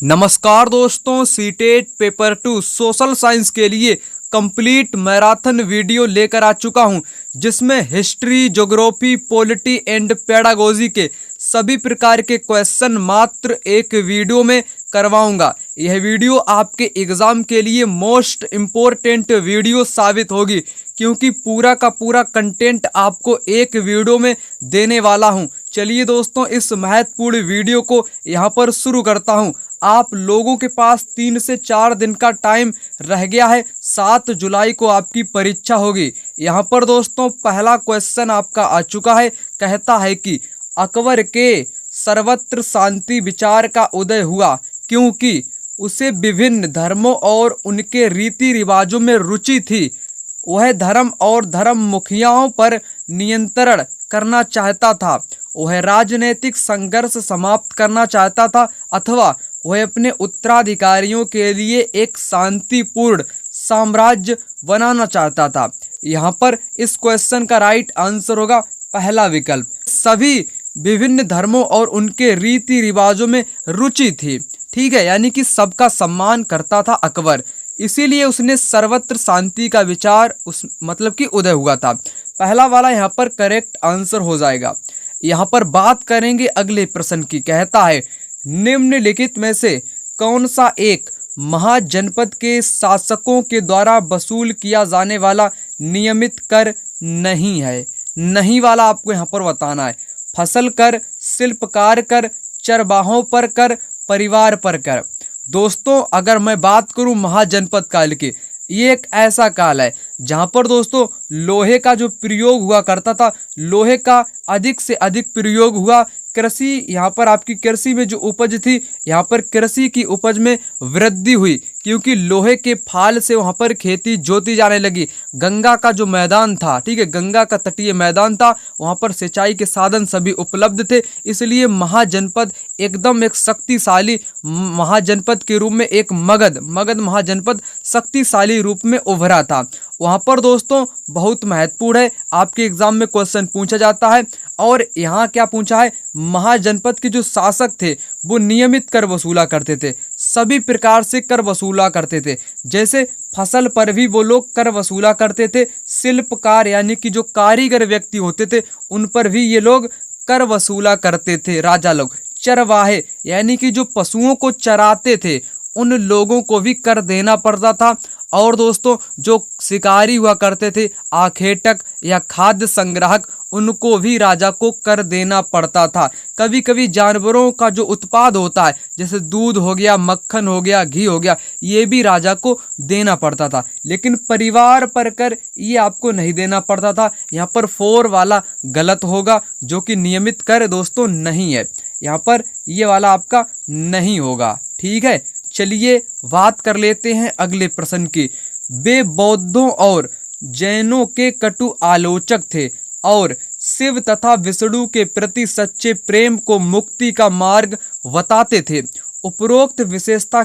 नमस्कार दोस्तों, CTET paper 2 social science के लिए कंप्लीट मैराथन वीडियो लेकर आ चुका हूं, जिसमें history, geography, polity and pedagogy के सभी प्रकार के क्वेश्चन मात्र एक वीडियो में करवाऊंगा। यह वीडियो आपके एग्जाम के लिए मोस्ट इम्पोर्टेंट वीडियो साबित होगी, क्योंकि पूरा का पूरा कंटेंट आपको एक वीडियो में देने वाला हूं। चलिए दोस्तों, इस महत्वपूर्ण वीडियो को यहां पर शुरू करता हूं। आप लोगों के पास 3 से 4 दिन का टाइम रह गया है। 7 जुलाई को आपकी परीक्षा होगी। यहाँ पर दोस्तों पहला क्वेश्चन आपका आ चुका है। कहता है कि अकबर के सर्वत्र शांति विचार का उदय हुआ क्योंकि उसे विभिन्न धर्मों और उनके रीति रिवाजों में रुचि थी। वह धर्म और धर्म मुखियाओं पर नियंत्रण करना चाहता था। वह राजनीतिक संघर्ष समाप्त करना चाहता था, अथवा वह अपने उत्तराधिकारियों के लिए एक शांतिपूर्ण साम्राज्य बनाना चाहता था। यहाँ पर इस क्वेश्चन का राइट आंसर होगा पहला विकल्प। सभी विभिन्न धर्मों और उनके रीति रिवाजों में रुचि थी। ठीक है, यानी कि सबका सम्मान करता था अकबर, इसीलिए उसने सर्वत्र शांति का विचार मतलब कि उदय हुआ था। पहला वाला यहाँ पर करेक्ट आंसर हो जाएगा। यहाँ पर बात करेंगे अगले प्रश्न की। कहता है निम्नलिखित में से कौन सा एक महाजनपद के शासकों के द्वारा वसूल किया जाने वाला नियमित कर नहीं है। नहीं वाला आपको यहाँ पर बताना है। फसल कर, शिल्पकार कर, चरवाहों पर कर, परिवार पर कर। दोस्तों अगर मैं बात करूं महाजनपद काल की, ये एक ऐसा काल है जहां पर दोस्तों लोहे का जो प्रयोग हुआ करता था, लोहे का अधिक से अधिक प्रयोग हुआ। कृषि, यहाँ पर आपकी कृषि में जो उपज थी, यहाँ पर कृषि की उपज में वृद्धि हुई, क्योंकि लोहे के फाल से वहाँ पर खेती जोती जाने लगी। गंगा का जो मैदान था, ठीक है, गंगा का तटीय मैदान था, वहाँ पर सिंचाई के साधन सभी उपलब्ध थे। इसलिए महाजनपद एकदम एक शक्तिशाली महाजनपद के रूप में, एक मगध महाजनपद शक्तिशाली रूप में उभरा था। वहाँ पर दोस्तों बहुत महत्वपूर्ण है, आपके एग्जाम में क्वेश्चन पूछा जाता है। और यहाँ क्या पूछा है, महाजनपद के जो शासक थे वो नियमित कर वसूला करते थे, सभी प्रकार से कर वसूला करते थे। जैसे फसल पर भी वो लोग कर वसूला करते थे। शिल्पकार यानी कि जो कारीगर व्यक्ति होते थे उन पर भी ये लोग कर वसूला करते थे, राजा लोग। चरवाहे यानी कि जो पशुओं को चराते थे उन लोगों को भी कर देना पड़ता था। और दोस्तों जो शिकारी हुआ करते थे, आखेटक या खाद्य संग्राहक, उनको भी राजा को कर देना पड़ता था। कभी कभी जानवरों का जो उत्पाद होता है, जैसे दूध हो गया, मक्खन हो गया, घी हो गया, ये भी राजा को देना पड़ता था। लेकिन परिवार पर कर ये आपको नहीं देना पड़ता था। यहाँ पर 4 वाला गलत होगा, जो कि नियमित कर दोस्तों नहीं है। यहाँ पर ये वाला आपका नहीं होगा। ठीक है, चलिए बात कर लेते हैं अगले प्रश्न की। वे बौद्धों और जैनों के कटु आलोचक थे और शिव तथा विष्णु के प्रति सच्चे प्रेम को मुक्ति का मार्ग बताते थे। उपरोक्त विशेषता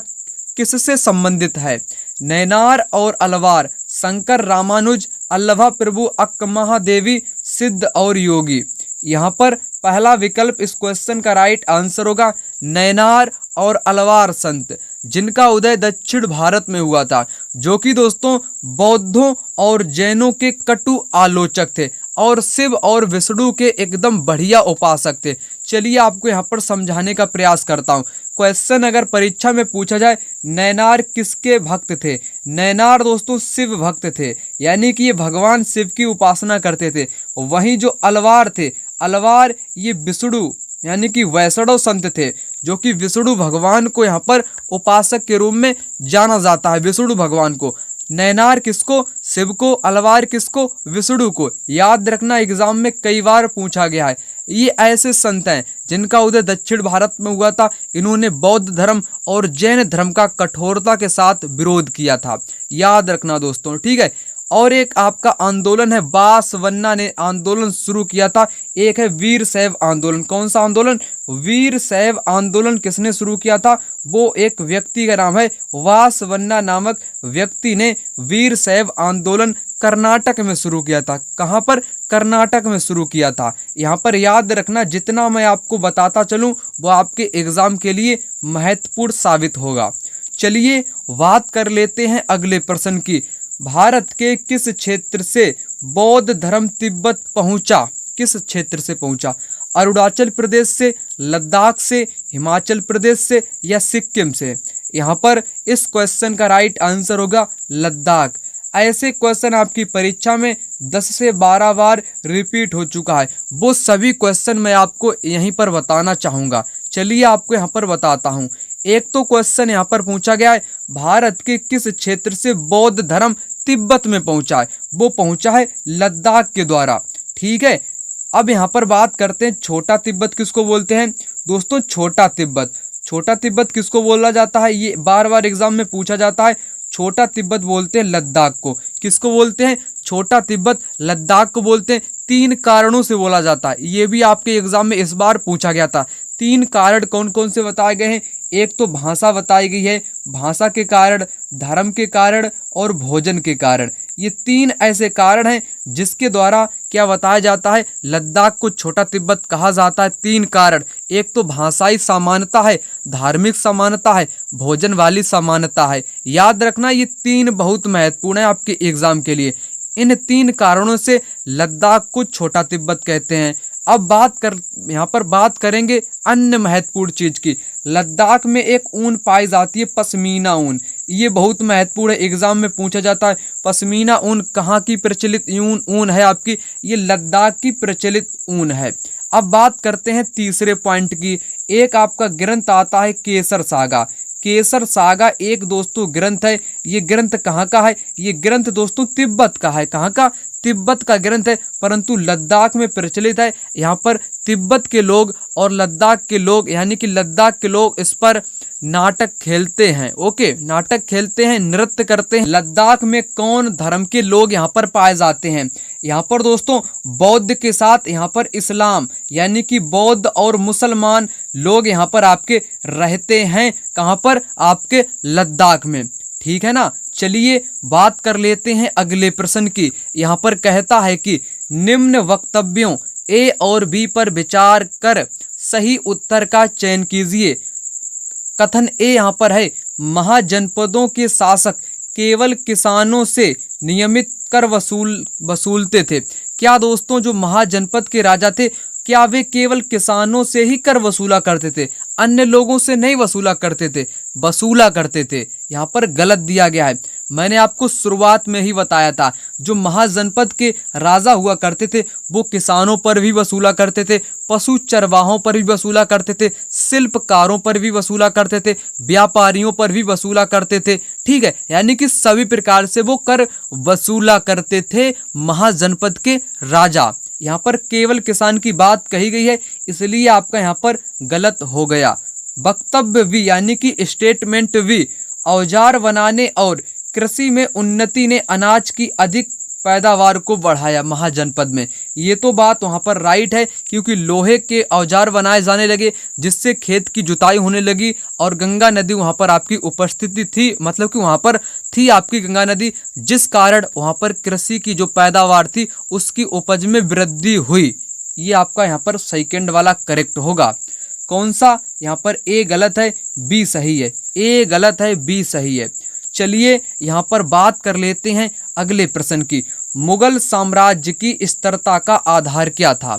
किससे संबंधित है? नैनार और अलवार, शंकर रामानुज, अल्लभा प्रभु, अक्कमहादेवी, सिद्ध और योगी। यहाँ पर पहला विकल्प इस क्वेश्चन का राइट आंसर होगा। नैनार और अलवार संत, जिनका उदय दक्षिण भारत में हुआ था, जो कि दोस्तों बौद्धों और जैनों के कटु आलोचक थे और शिव और विष्णु के एकदम बढ़िया उपासक थे। चलिए आपको यहाँ पर समझाने का प्रयास करता हूँ। क्वेश्चन अगर परीक्षा में पूछा जाए, नैनार किसके भक्त थे? नैनार दोस्तों शिव भक्त थे, यानी कि ये भगवान शिव की उपासना करते थे। वहीं जो अलवार थे, अलवार ये विष्णु यानी कि वैष्णव संत थे, जो कि विष्णु भगवान को यहाँ पर उपासक के रूप में जाना जाता है, विष्णु भगवान को। नैनार किसको? शिव को। अलवार किसको? विष्णु को। याद रखना, एग्जाम में कई बार पूछा गया है। ये ऐसे संत हैं जिनका उदय दक्षिण भारत में हुआ था। इन्होंने बौद्ध धर्म और जैन धर्म का कठोरता के साथ विरोध किया था। याद रखना दोस्तों, ठीक है। और एक आपका आंदोलन है, बासवन्ना ने आंदोलन शुरू किया था। एक है वीर शैव आंदोलन। कौन सा आंदोलन? वीर शैव आंदोलन किसने शुरू किया था? वो एक व्यक्ति का नाम है, बासवन्ना नामक व्यक्ति ने वीर शैव आंदोलन कर्नाटक में शुरू किया था। कहाँ पर? कर्नाटक में शुरू किया था। यहाँ पर याद रखना, जितना मैं आपको बताता चलूँ वो आपके एग्जाम के लिए महत्वपूर्ण साबित होगा। चलिए बात कर लेते हैं अगले प्रश्न की। भारत के किस क्षेत्र से बौद्ध धर्म तिब्बत पहुंचा? किस क्षेत्र से पहुंचा? अरुणाचल प्रदेश से, लद्दाख से, हिमाचल प्रदेश से या सिक्किम से? यहाँ पर इस क्वेश्चन का राइट आंसर होगा लद्दाख। ऐसे क्वेश्चन आपकी परीक्षा में 10 से 12 बार रिपीट हो चुका है। वो सभी क्वेश्चन मैं आपको यहीं पर बताना चाहूँगा। चलिए आपको यहाँ पर बताता हूँ। एक तो क्वेश्चन यहाँ पर पूछा गया है, भारत के किस क्षेत्र से बौद्ध धर्म तिब्बत में पहुँचा है? वो पहुँचा है लद्दाख के द्वारा। ठीक है, अब यहाँ पर बात करते हैं छोटा तिब्बत किसको बोलते हैं? दोस्तों छोटा तिब्बत, छोटा तिब्बत किसको बोला जाता है? ये बार बार एग्जाम में पूछा जाता है। छोटा तिब्बत बोलते हैं लद्दाख को। किसको बोलते हैं? छोटा तिब्बत लद्दाख को बोलते हैं। 3 कारणों से बोला जाता है। ये भी आपके एग्जाम में इस बार पूछा गया था। 3 कारण कौन कौन से बताए गए हैं? एक तो भाषा बताई गई है, भाषा के कारण, धर्म के कारण और भोजन के कारण। ये 3 ऐसे कारण हैं जिसके द्वारा क्या बताया जाता है, लद्दाख को छोटा तिब्बत कहा जाता है। 3 कारण, एक तो भाषाई समानता है, धार्मिक समानता है, भोजन वाली समानता है। याद रखना ये 3 बहुत महत्वपूर्ण है आपके एग्जाम के लिए। इन 3 कारणों से लद्दाख को छोटा तिब्बत कहते हैं। अब यहाँ पर बात करेंगे अन्य महत्वपूर्ण चीज की। लद्दाख में एक ऊन पाई जाती है, पश्मीना ऊन। ये बहुत महत्वपूर्ण है, एग्जाम में पूछा जाता है। पश्मीना ऊन कहाँ की प्रचलित ऊन है आपकी? ये लद्दाख की प्रचलित ऊन है। अब बात करते हैं तीसरे पॉइंट की। एक आपका ग्रंथ आता है केसर सागा। केसर सागा एक दोस्तों ग्रंथ है। ये ग्रंथ कहाँ का है? ये ग्रंथ दोस्तों तिब्बत का है। कहाँ का? तिब्बत का ग्रंथ है, परंतु लद्दाख में प्रचलित है। यहाँ पर तिब्बत के लोग और लद्दाख के लोग, यानी कि लद्दाख के लोग इस पर नाटक खेलते हैं। ओके, नाटक खेलते हैं, नृत्य करते हैं। लद्दाख में कौन धर्म के लोग यहाँ पर पाए जाते हैं? यहाँ पर दोस्तों बौद्ध के साथ यहाँ पर इस्लाम, यानी कि बौद्ध और मुसलमान लोग यहाँ पर आपके रहते हैं। कहाँ पर? आपके लद्दाख में। ठीक है ना। चलिए बात कर लेते हैं अगले प्रश्न की। यहाँ पर कहता है कि निम्न वक्तव्यों ए और बी पर विचार कर सही उत्तर का चयन कीजिए। कथन ए यहाँ पर है, महाजनपदों के शासक केवल किसानों से नियमित कर वसूलते थे। क्या दोस्तों जो महाजनपद के राजा थे, क्या वे केवल किसानों से ही कर वसूला करते थे? अन्य लोगों से नहीं वसूला करते थे, वसूला करते थे। यहाँ पर गलत दिया गया है। मैंने आपको शुरुआत में ही बताया था, जो महाजनपद के राजा हुआ करते थे वो किसानों पर भी वसूला करते थे, पशु चरवाहों पर भी वसूला करते थे, शिल्पकारों पर भी वसूला करते थे, व्यापारियों पर भी वसूला करते थे। ठीक है, यानी कि सभी प्रकार से वो कर वसूला करते थे महाजनपद के राजा। यहाँ पर केवल किसान की बात कही गई है, इसलिए आपका यहाँ पर गलत हो गया। वक्तव्य भी, यानी कि स्टेटमेंट भी, औजार बनाने और कृषि में उन्नति ने अनाज की अधिक पैदावार को बढ़ाया महाजनपद में। ये तो बात वहाँ पर राइट है, क्योंकि लोहे के औजार बनाए जाने लगे जिससे खेत की जुताई होने लगी, और गंगा नदी वहाँ पर आपकी उपस्थिति थी, मतलब कि वहाँ पर थी आपकी गंगा नदी, जिस कारण वहाँ पर कृषि की जो पैदावार थी उसकी उपज में वृद्धि हुई। ये आपका यहाँ पर सेकंड वाला करेक्ट होगा। कौन सा? यहाँ पर ए गलत है, बी सही है। ए गलत है, बी सही है। चलिए यहाँ पर बात कर लेते हैं अगले प्रश्न की। मुगल साम्राज्य की स्थिरता का आधार क्या था?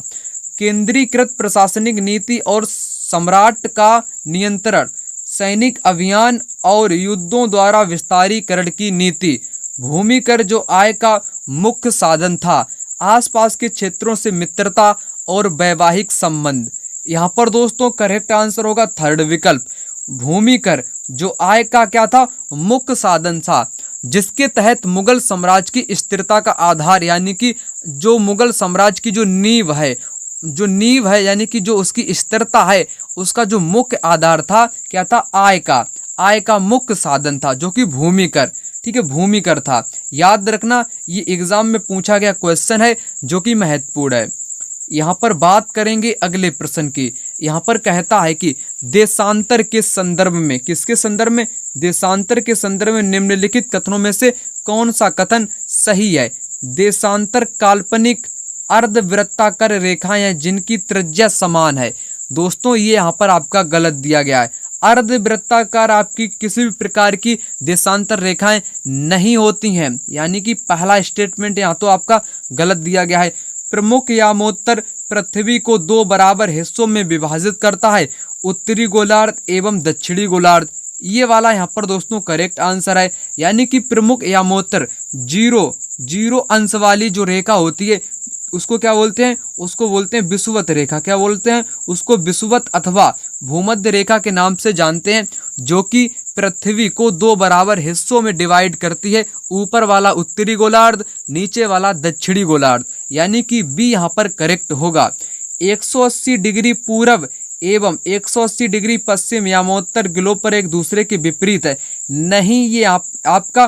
केंद्रीकृत प्रशासनिक नीति और सम्राट का नियंत्रण, सैनिक अभियान और युद्धों द्वारा विस्तारीकरण की नीति, भूमि कर जो आय का मुख्य साधन था, आसपास के क्षेत्रों से मित्रता और वैवाहिक संबंध। यहाँ पर दोस्तों करेक्ट आंसर होगा थर्ड विकल्प, भूमि कर जो आय का क्या था? मुख्य साधन था, जिसके तहत मुगल साम्राज्य की स्थिरता का आधार, यानी कि जो मुगल साम्राज्य की जो नींव है, यानी कि जो उसकी स्थिरता है, उसका जो मुख्य आधार था क्या था? आय का मुख्य साधन था, जो कि भूमि कर। ठीक है, भूमिकर था। याद रखना, ये एग्जाम में पूछा गया क्वेश्चन है जो कि महत्वपूर्ण है। यहाँ पर बात करेंगे अगले प्रश्न की। यहाँ पर कहता है कि देशांतर के संदर्भ में, किसके संदर्भ में, देशांतर के संदर्भ में निम्नलिखित कथनों में से कौन सा कथन सही है। देशांतर काल्पनिक अर्धवृत्ताकार रेखाएं हैं जिनकी त्रिज्या समान है। दोस्तों ये यहाँ पर आपका गलत दिया गया है। अर्धवृत्ताकार आपकी किसी भी प्रकार की देशांतर रेखाएं नहीं होती हैं, यानी कि पहला स्टेटमेंट यहाँ तो आपका गलत दिया गया है। प्रमुख यामोत्तर पृथ्वी को दो बराबर हिस्सों में विभाजित करता है, उत्तरी गोलार्ध एवं दक्षिणी गोलार्ध। ये वाला यहाँ पर दोस्तों करेक्ट आंसर है, यानी कि प्रमुख यामोत्तर जीरो अंश वाली जो रेखा होती है उसको क्या बोलते हैं, उसको बोलते हैं विषुवत रेखा। क्या बोलते हैं उसको, विषुवत अथवा भूमध्य रेखा के नाम से जानते हैं, जो कि पृथ्वी को दो बराबर हिस्सों में डिवाइड करती है, ऊपर वाला उत्तरी गोलार्ध, नीचे वाला दक्षिणी गोलार्ध, यानी कि बी यहाँ पर करेक्ट होगा। 180 डिग्री पूर्व एवं 180 डिग्री पश्चिम यामोत्तर ग्लोब पर एक दूसरे के विपरीत है। नहीं, ये आपका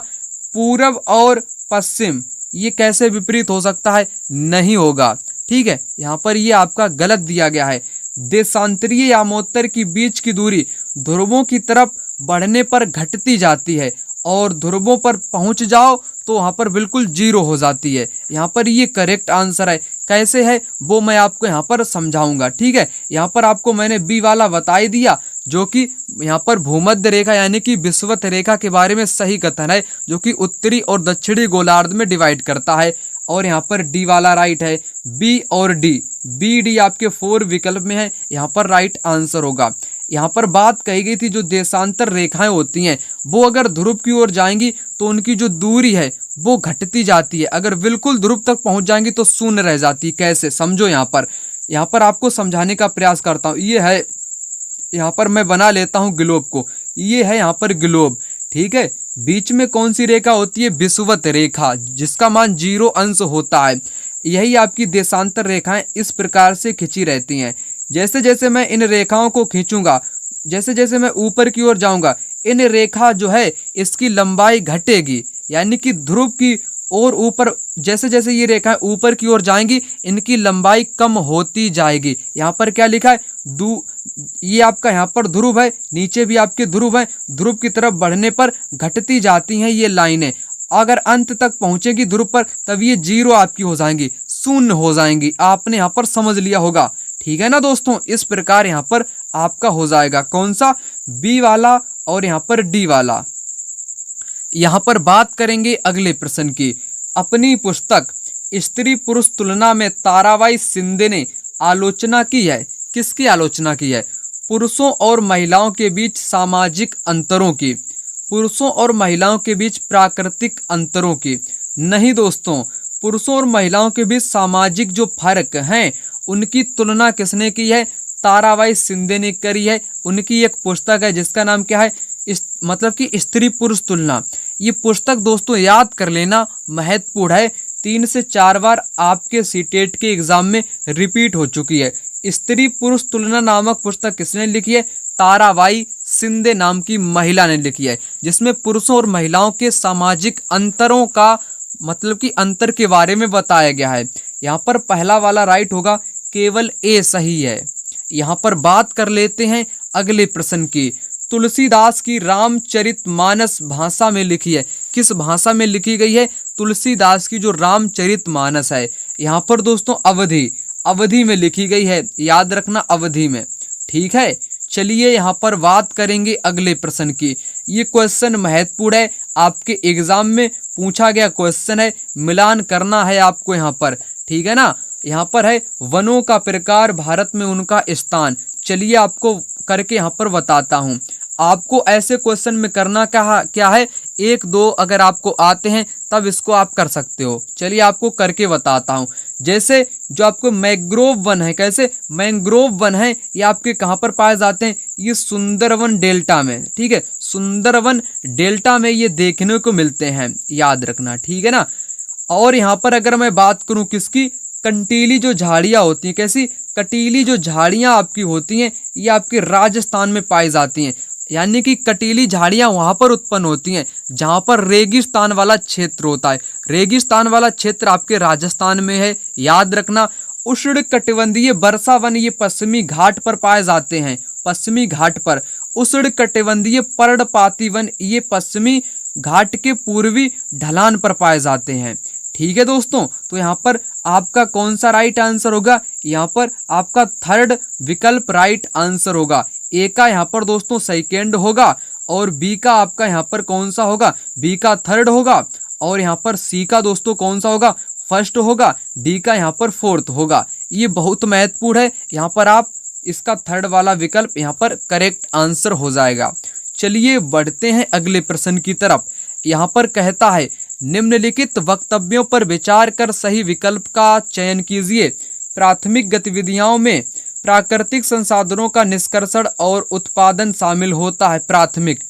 पूर्व और पश्चिम ये कैसे विपरीत हो सकता है, नहीं होगा। ठीक है, यहाँ पर ये आपका गलत दिया गया है। देशांतरीय यामोत्तर की बीच की दूरी ध्रुवों की तरफ बढ़ने पर घटती जाती है और ध्रुवों पर पहुंच जाओ तो वहाँ पर बिल्कुल जीरो हो जाती है। यहाँ पर ये करेक्ट आंसर है। कैसे है वो मैं आपको यहाँ पर समझाऊंगा। ठीक है, यहाँ पर आपको मैंने बी वाला बता ही दिया, जो कि यहाँ पर भूमध्य रेखा यानी कि विषुवत रेखा के बारे में सही कथन है, जो कि उत्तरी और दक्षिणी गोलार्ध में डिवाइड करता है। और यहाँ पर डी वाला राइट है। बी और डी, बी डी आपके 4 विकल्प में है, यहाँ पर राइट आंसर होगा। यहाँ पर बात कही गई थी जो देशांतर रेखाएं होती हैं वो अगर ध्रुव की ओर जाएंगी तो उनकी जो दूरी है वो घटती जाती है, अगर बिल्कुल ध्रुव तक पहुंच जाएंगी तो शून्य रह जाती है। कैसे, समझो। यहाँ पर आपको समझाने का प्रयास करता हूँ। ये है, यहाँ पर मैं बना लेता हूँ ग्लोब को, ये है यहाँ पर ग्लोब। ठीक है, बीच में कौन सी रेखा होती है, विषुवत रेखा, जिसका मान 0 अंश होता है। यही आपकी देशांतर रेखाएं इस प्रकार से खिंची रहती हैं। जैसे जैसे मैं इन रेखाओं को खींचूंगा, जैसे जैसे मैं ऊपर की ओर जाऊंगा, इन रेखा जो है इसकी लंबाई घटेगी, यानी कि ध्रुव की और ऊपर जैसे जैसे ये रेखाएं ऊपर की ओर जाएंगी इनकी लंबाई कम होती जाएगी। यहाँ पर क्या लिखा है, ये आपका यहाँ पर ध्रुव है, नीचे भी आपके ध्रुव है, ध्रुव की तरफ बढ़ने पर घटती जाती हैं ये लाइनें। अगर अंत तक पहुंचेगी ध्रुव पर तब ये 0 आपकी हो जाएंगी, शून्य हो जाएंगी। आपने यहाँ पर समझ लिया होगा। ठीक है ना दोस्तों, इस प्रकार यहाँ पर आपका हो जाएगा कौन सा, बी वाला और यहाँ पर डी वाला। यहाँ पर बात करेंगे अगले प्रश्न की। अपनी पुस्तक स्त्री पुरुष तुलना में ताराबाई शिंदे ने आलोचना की है। किसकी आलोचना की है, पुरुषों और महिलाओं के बीच सामाजिक अंतरों की, पुरुषों और महिलाओं के बीच प्राकृतिक अंतरों की। नहीं दोस्तों, पुरुषों और महिलाओं के बीच सामाजिक जो फर्क हैं उनकी तुलना किसने की है, ताराबाई शिंदे ने करी है। उनकी एक पुस्तक है जिसका नाम क्या है, मतलब कि स्त्री पुरुष तुलना। ये पुस्तक दोस्तों याद कर लेना, महत्वपूर्ण है। 3 से 4 बार आपके सीटेट के एग्जाम में रिपीट हो चुकी है। स्त्री पुरुष तुलना नामक पुस्तक किसने लिखी है, ताराबाई शिंदे नाम की महिला ने लिखी है, जिसमें पुरुषों और महिलाओं के सामाजिक अंतरों का मतलब कि अंतर के बारे में बताया गया है। यहाँ पर पहला वाला राइट होगा, केवल ए सही है। यहाँ पर बात कर लेते हैं अगले प्रश्न की। तुलसीदास की रामचरितमानस भाषा में लिखी है। किस भाषा में लिखी गई है, तुलसीदास की जो रामचरितमानस है यहाँ पर दोस्तों अवधी में लिखी गई है। याद रखना, अवधी में। ठीक है, चलिए यहाँ पर बात करेंगे अगले प्रश्न की। ये क्वेश्चन महत्वपूर्ण है, आपके एग्जाम में पूछा गया क्वेश्चन है, मिलान करना है आपको यहाँ पर। ठीक है ना, यहाँ पर है वनों का प्रकार, भारत में उनका स्थान। चलिए आपको करके यहाँ पर बताता हूँ। आपको ऐसे क्वेश्चन में करना क्या है, 1-2 अगर आपको आते हैं तब इसको आप कर सकते हो। चलिए आपको करके बताता हूँ। जैसे जो आपको मैंग्रोव वन है, कैसे मैंग्रोव वन है, ये आपके कहाँ पर पाए जाते हैं, ये सुंदरवन डेल्टा में। ठीक है, सुंदरवन डेल्टा में ये देखने को मिलते हैं, याद रखना। ठीक है ना, और यहाँ पर अगर मैं बात करूँ किसकी, कंटीली जो झाड़ियाँ होती हैं, कैसी कटीली जो झाड़ियाँ आपकी होती हैं ये आपके राजस्थान में पाई जाती हैं। यानी कि कटीली झाड़ियां वहां पर उत्पन्न होती हैं जहां पर रेगिस्तान वाला क्षेत्र होता है। रेगिस्तान वाला क्षेत्र आपके राजस्थान में है, याद रखना। उष्णकटिबंधीय वर्षा वन ये पश्चिमी घाट पर पाए जाते हैं, पश्चिमी घाट पर। उष्णकटिबंधीय पर्णपाती वन ये पश्चिमी घाट के पूर्वी ढलान पर पाए जाते हैं। ठीक है दोस्तों, तो यहाँ पर आपका कौन सा राइट आंसर होगा? यहाँ पर आपका थर्ड विकल्प राइट आंसर होगा। ए का यहाँ पर दोस्तों सेकेंड होगा और बी का आपका यहाँ पर कौन सा होगा? बी का थर्ड होगा और यहाँ पर सी का दोस्तों कौन सा होगा? फर्स्ट होगा। डी का यहाँ पर फोर्थ होगा। ये बहुत महत्वपूर्ण है, यहाँ पर आप इसका थर्ड वाला विकल्प यहाँ पर करेक्ट आंसर हो जाएगा। चलिए बढ़ते हैं अगले प्रश्न की तरफ। यहाँ पर कहता है निम्नलिखित वक्तव्यों पर विचार कर सही विकल्प का चयन कीजिए। प्राथमिक गतिविधियों में प्राकृतिक संसाधनों का निष्कर्षण और उत्पादन शामिल होता है। प्राथमिक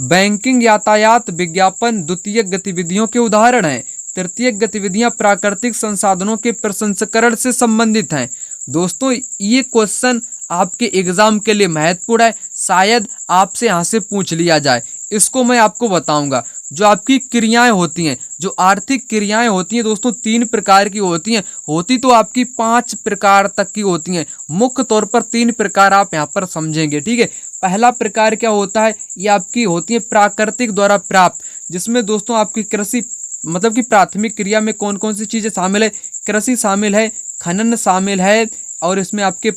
बैंकिंग, यातायात, विज्ञापन द्वितीयक गतिविधियों के उदाहरण हैं। तृतीयक गतिविधियां प्राकृतिक संसाधनों के प्रसंस्करण से संबंधित हैं। दोस्तों ये क्वेश्चन आपके एग्जाम के लिए महत्वपूर्ण है, शायद आपसे यहाँ से पूछ लिया जाए। इसको मैं आपको बताऊंगा। जो आपकी क्रियाएं होती हैं, जो आर्थिक क्रियाएं होती हैं दोस्तों, 3 प्रकार की होती हैं। होती तो आपकी 5 प्रकार तक की होती हैं, मुख्य तौर पर 3 प्रकार आप यहाँ पर समझेंगे। ठीक है, पहला प्रकार क्या होता है? ये आपकी होती है प्राकृतिक द्वारा प्राप्त, जिसमें दोस्तों आपकी कृषि मतलब कि प्राथमिक क्रिया में कौन कौन सी चीजें शामिल है? कृषि शामिल है, खनन शामिल है और इसमें आपके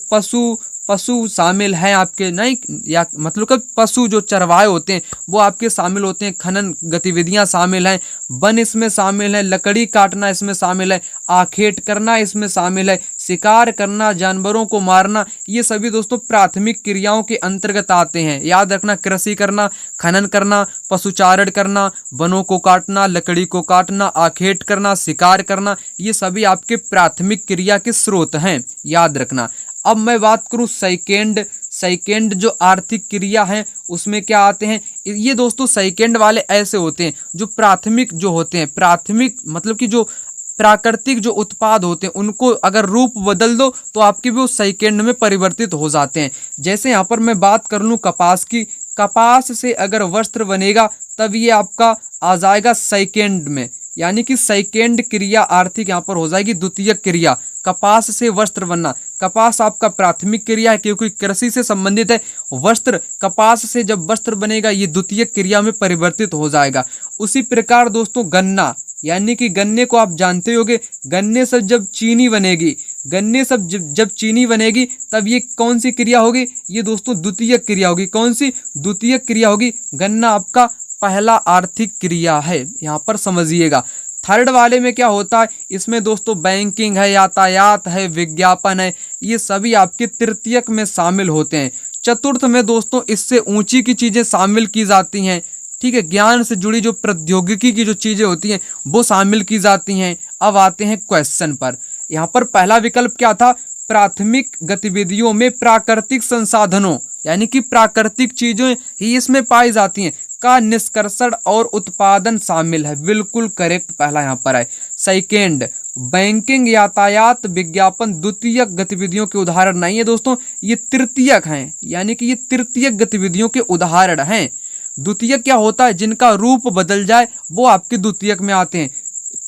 पशु शामिल हैं आपके, नहीं या मतलब कि पशु जो चरवाहे होते हैं वो आपके शामिल होते हैं। खनन गतिविधियां शामिल हैं, वन इसमें शामिल है, लकड़ी काटना इसमें शामिल है, आखेट करना इसमें शामिल है, शिकार करना, जानवरों को मारना, ये सभी दोस्तों प्राथमिक क्रियाओं के अंतर्गत आते हैं। याद रखना, कृषि करना, खनन करना, पशुचारण करना, वनों को काटना, लकड़ी को काटना, आखेट करना, शिकार करना, ये सभी आपके प्राथमिक क्रिया के स्रोत हैं, याद रखना। अब मैं बात करूं सेकेंड जो आर्थिक क्रिया है उसमें क्या आते हैं? ये दोस्तों सेकेंड वाले ऐसे होते हैं जो प्राथमिक जो होते हैं, प्राथमिक मतलब कि जो प्राकृतिक जो उत्पाद होते हैं उनको अगर रूप बदल दो तो आपके भी वो सेकेंड में परिवर्तित हो जाते हैं। जैसे यहाँ पर मैं बात कर लूँ कपास की, कपास से अगर वस्त्र बनेगा तब ये आपका आ जाएगा सेकेंड में, यानी कि सेकेंड क्रिया आर्थिक यहाँ पर हो जाएगी द्वितीयक क्रिया। कपास से वस्त्र बनना, कपास आपका प्राथमिक क्रिया है क्योंकि कृषि से संबंधित है। वस्त्र, कपास से जब वस्त्र बनेगा ये द्वितीयक क्रिया में परिवर्तित हो जाएगा। उसी प्रकार दोस्तों गन्ना, यानी कि गन्ने को आप जानते होंगे, गन्ने से जब चीनी बनेगी, गन्ने से जब चीनी बनेगी तब ये कौन सी क्रिया होगी? ये दोस्तों द्वितीयक क्रिया होगी। कौन सी? द्वितीयक क्रिया होगी। गन्ना आपका पहला आर्थिक क्रिया है, यहाँ पर समझिएगा। थर्ड वाले में क्या होता है? इसमें दोस्तों बैंकिंग है, यातायात है, विज्ञापन है, ये सभी आपके तृतीयक में शामिल होते हैं। चतुर्थ में दोस्तों इससे ऊंची की चीजें शामिल की जाती हैं। ठीक है, ज्ञान से जुड़ी जो प्रौद्योगिकी की जो चीजें होती हैं वो शामिल की जाती हैं। अब आते हैं क्वेश्चन पर। यहाँ पर पहला विकल्प क्या था? प्राथमिक गतिविधियों में प्राकृतिक संसाधनों यानी कि प्राकृतिक चीजें ही इसमें पाई जाती हैं का निष्कर्षण और उत्पादन शामिल है। बिल्कुल करेक्ट पहला यहाँ पर है। सेकेंड बैंकिंग, यातायात, विज्ञापन द्वितीयक गतिविधियों के उदाहरण नहीं है दोस्तों, ये तृतीयक हैं, यानी कि ये तृतीयक गतिविधियों के उदाहरण हैं। द्वितीयक क्या होता है? जिनका रूप बदल जाए वो आपके द्वितीयक में आते हैं।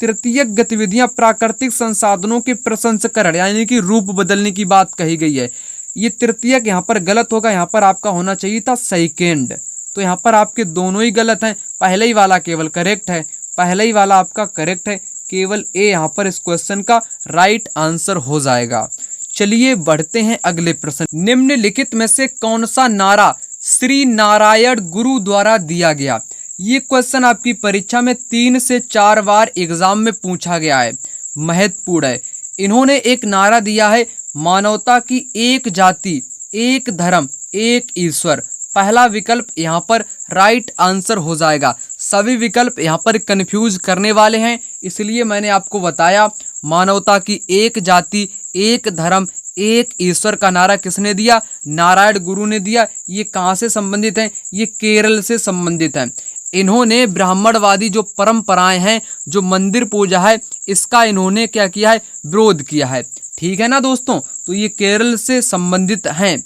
तृतीयक गतिविधियां प्राकृतिक संसाधनों के प्रसंस्करण यानी कि रूप बदलने की बात कही गई है। ये तृतीयक यहाँ पर गलत होगा, यहाँ पर आपका होना चाहिए था सेकेंड। तो यहाँ पर आपके दोनों ही गलत हैं, पहले ही वाला केवल करेक्ट है, पहले ही वाला आपका करेक्ट है, केवल ए यहाँ पर इस क्वेश्चन का राइट आंसर हो जाएगा। चलिए बढ़ते हैं अगले प्रश्न। निम्नलिखित में से कौन सा नारा श्री नारायण गुरु द्वारा दिया गया? ये क्वेश्चन आपकी परीक्षा में 3 से 4 बार एग्जाम में पूछा गया है, महत्वपूर्ण है। इन्होंने एक नारा दिया है, मानवता की एक जाति, एक धर्म, एक ईश्वर। पहला विकल्प यहाँ पर राइट आंसर हो जाएगा। सभी विकल्प यहाँ पर कंफ्यूज करने वाले हैं, इसलिए मैंने आपको बताया मानवता की एक जाति, एक धर्म, एक ईश्वर का नारा किसने दिया? नारायण गुरु ने दिया। ये कहाँ से संबंधित है? ये केरल से संबंधित है। इन्होंने ब्राह्मणवादी जो परंपराएं हैं, जो मंदिर पूजा है, इसका इन्होंने क्या किया है? विरोध किया है। ठीक है ना दोस्तों, तो ये केरल से संबंधित हैं।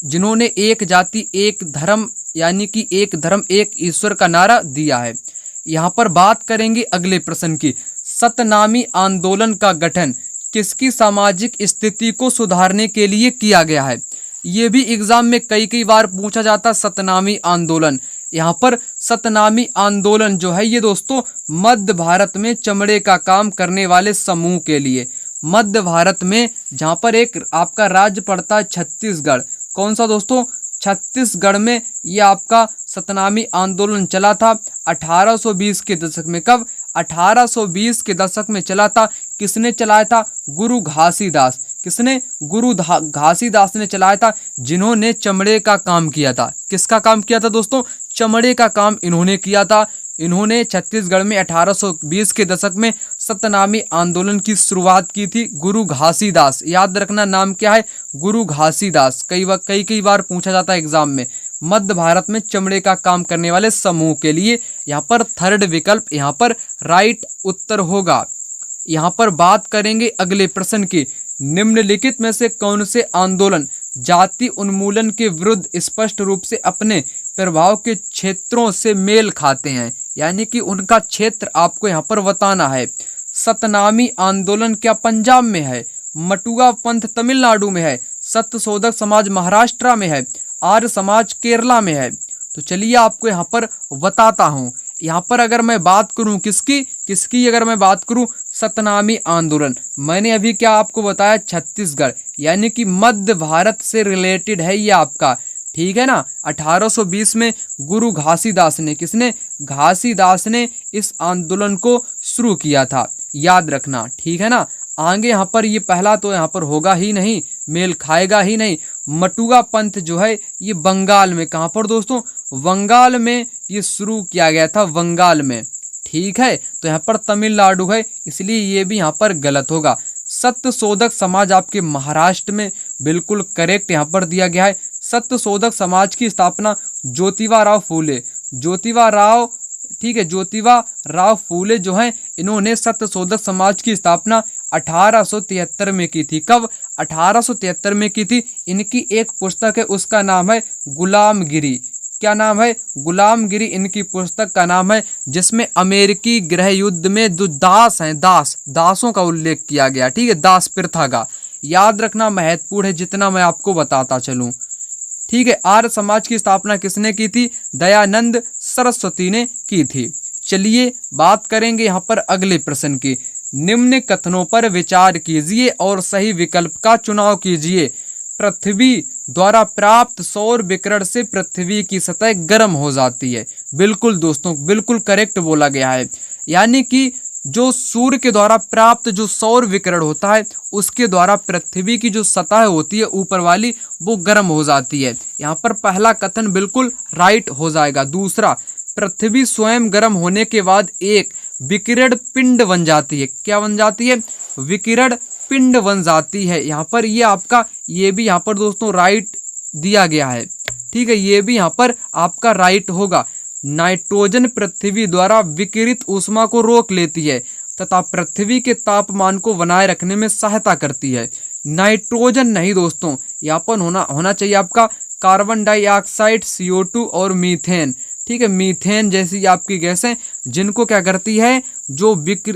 जिन्होंने एक जाति एक धर्म यानी कि एक धर्म एक ईश्वर का नारा दिया है। यहाँ पर बात करेंगे अगले प्रश्न की, सतनामी आंदोलन का गठन किसकी सामाजिक स्थिति को सुधारने के लिए किया गया है। ये भी एग्जाम में कई बार पूछा जाता है सतनामी आंदोलन। यहाँ पर सतनामी आंदोलन जो है ये दोस्तों मध्य भारत में चमड़े का काम करने वाले समूह के लिए, मध्य भारत में जहाँ पर एक आपका राज्य पड़ता है छत्तीसगढ़, कौन सा दोस्तों, छत्तीसगढ़ में ये आपका सतनामी आंदोलन चला था 1820 के दशक में। कब, 1820 के दशक में चला था। किसने चलाया था, गुरु घासीदास। किसने, गुरु घासीदास ने चलाया था, जिन्होंने चमड़े का काम किया था। किसका काम किया था दोस्तों, चमड़े का काम इन्होंने किया था। इन्होंने छत्तीसगढ़ में 1820 के दशक में सतनामी आंदोलन की शुरुआत की थी, गुरु घासीदास। याद रखना नाम क्या है, गुरु घासीदास। कई बार पूछा जाता है एग्जाम में। मध्य भारत में चमड़े का काम करने वाले समूह के लिए, यहाँ पर थर्ड विकल्प यहाँ पर राइट उत्तर होगा। यहाँ पर बात करेंगे अगले प्रश्न की, निम्नलिखित में से कौन से आंदोलन जाति उन्मूलन के विरुद्ध स्पष्ट रूप से अपने प्रभाव के क्षेत्रों से मेल खाते हैं, यानी कि उनका क्षेत्र आपको यहाँ पर बताना है। सतनामी आंदोलन क्या पंजाब में है, मटुआ पंथ तमिलनाडु में है, सत्यशोधक समाज महाराष्ट्र में है, आर्य समाज केरला में है। तो चलिए आपको यहाँ पर बताता हूँ। यहाँ पर अगर मैं बात करूँ किसकी अगर मैं बात करूँ सतनामी आंदोलन, मैंने अभी क्या आपको बताया, छत्तीसगढ़, यानी कि मध्य भारत से रिलेटेड है ये आपका, ठीक है ना। 1820 में गुरु घासीदास ने, किसने, घासीदास ने इस आंदोलन को शुरू किया था, याद रखना, ठीक है ना। आगे यहाँ पर ये पहला तो यहाँ पर होगा ही नहीं, मेल खाएगा ही नहीं। मटुआ पंथ जो है ये बंगाल में, कहाँ पर दोस्तों, बंगाल में ये शुरू किया गया था, बंगाल में, ठीक है। तो यहाँ पर तमिलनाडु है, इसलिए ये भी यहाँ पर गलत होगा। सत्यशोधक समाज आपके महाराष्ट्र में, बिल्कुल करेक्ट यहाँ पर दिया गया है। सत्यशोधक समाज की स्थापना ज्योतिबा राव फूले, ज्योतिबा राव, ठीक है, ज्योतिबा राव फूले जो हैं इन्होंने सत्यशोधक समाज की स्थापना 1873 में की थी। कब, 1873 में की थी। इनकी एक पुस्तक है, उसका नाम है गुलामगिरी। क्या नाम है, गुलामगिरी इनकी पुस्तक का नाम है, जिसमें अमेरिकी गृह युद्ध में जो दास हैं, दासों का उल्लेख किया गया, ठीक है, दास प्रथा का। याद रखना महत्वपूर्ण है, जितना मैं आपको बताता चलूं, ठीक है। आर्य समाज की स्थापना किसने की थी, दयानंद सरस्वती ने की थी। चलिए बात करेंगे यहाँ पर अगले प्रश्न की, निम्न कथनों पर विचार कीजिए और सही विकल्प का चुनाव कीजिए। पृथ्वी द्वारा प्राप्त सौर विकिरण से पृथ्वी की सतह गर्म हो जाती है। बिल्कुल दोस्तों, बिल्कुल करेक्ट बोला गया है। यानी कि जो सूर्य के द्वारा प्राप्त जो सौर विकिरण होता है, उसके द्वारा पृथ्वी की जो सतह होती है ऊपर वाली, वो गर्म हो जाती है। यहाँ पर पहला कथन बिल्कुल राइट हो जाएगा। दूसरा, पृथ्वी स्वयं गर्म होने के बाद एक विकिरण पिंड बन जाती है। क्या बन जाती है, विकिरण पिंड बन जाती है। यहाँ पर ये आपका, ये भी यहाँ पर दोस्तों राइट दिया गया है, ठीक है, ये भी यहाँ पर आपका राइट होगा। नाइट्रोजन पृथ्वी द्वारा विकिरित ऊष्मा को रोक लेती है तथा पृथ्वी के तापमान को बनाए रखने में सहायता करती है। नाइट्रोजन नहीं दोस्तों, यहाँ पर होना चाहिए आपका कार्बन डाइऑक्साइड, CO2 और मीथेन, ठीक है। मीथेन जैसी आपकी गैसें जिनको क्या करती है, जो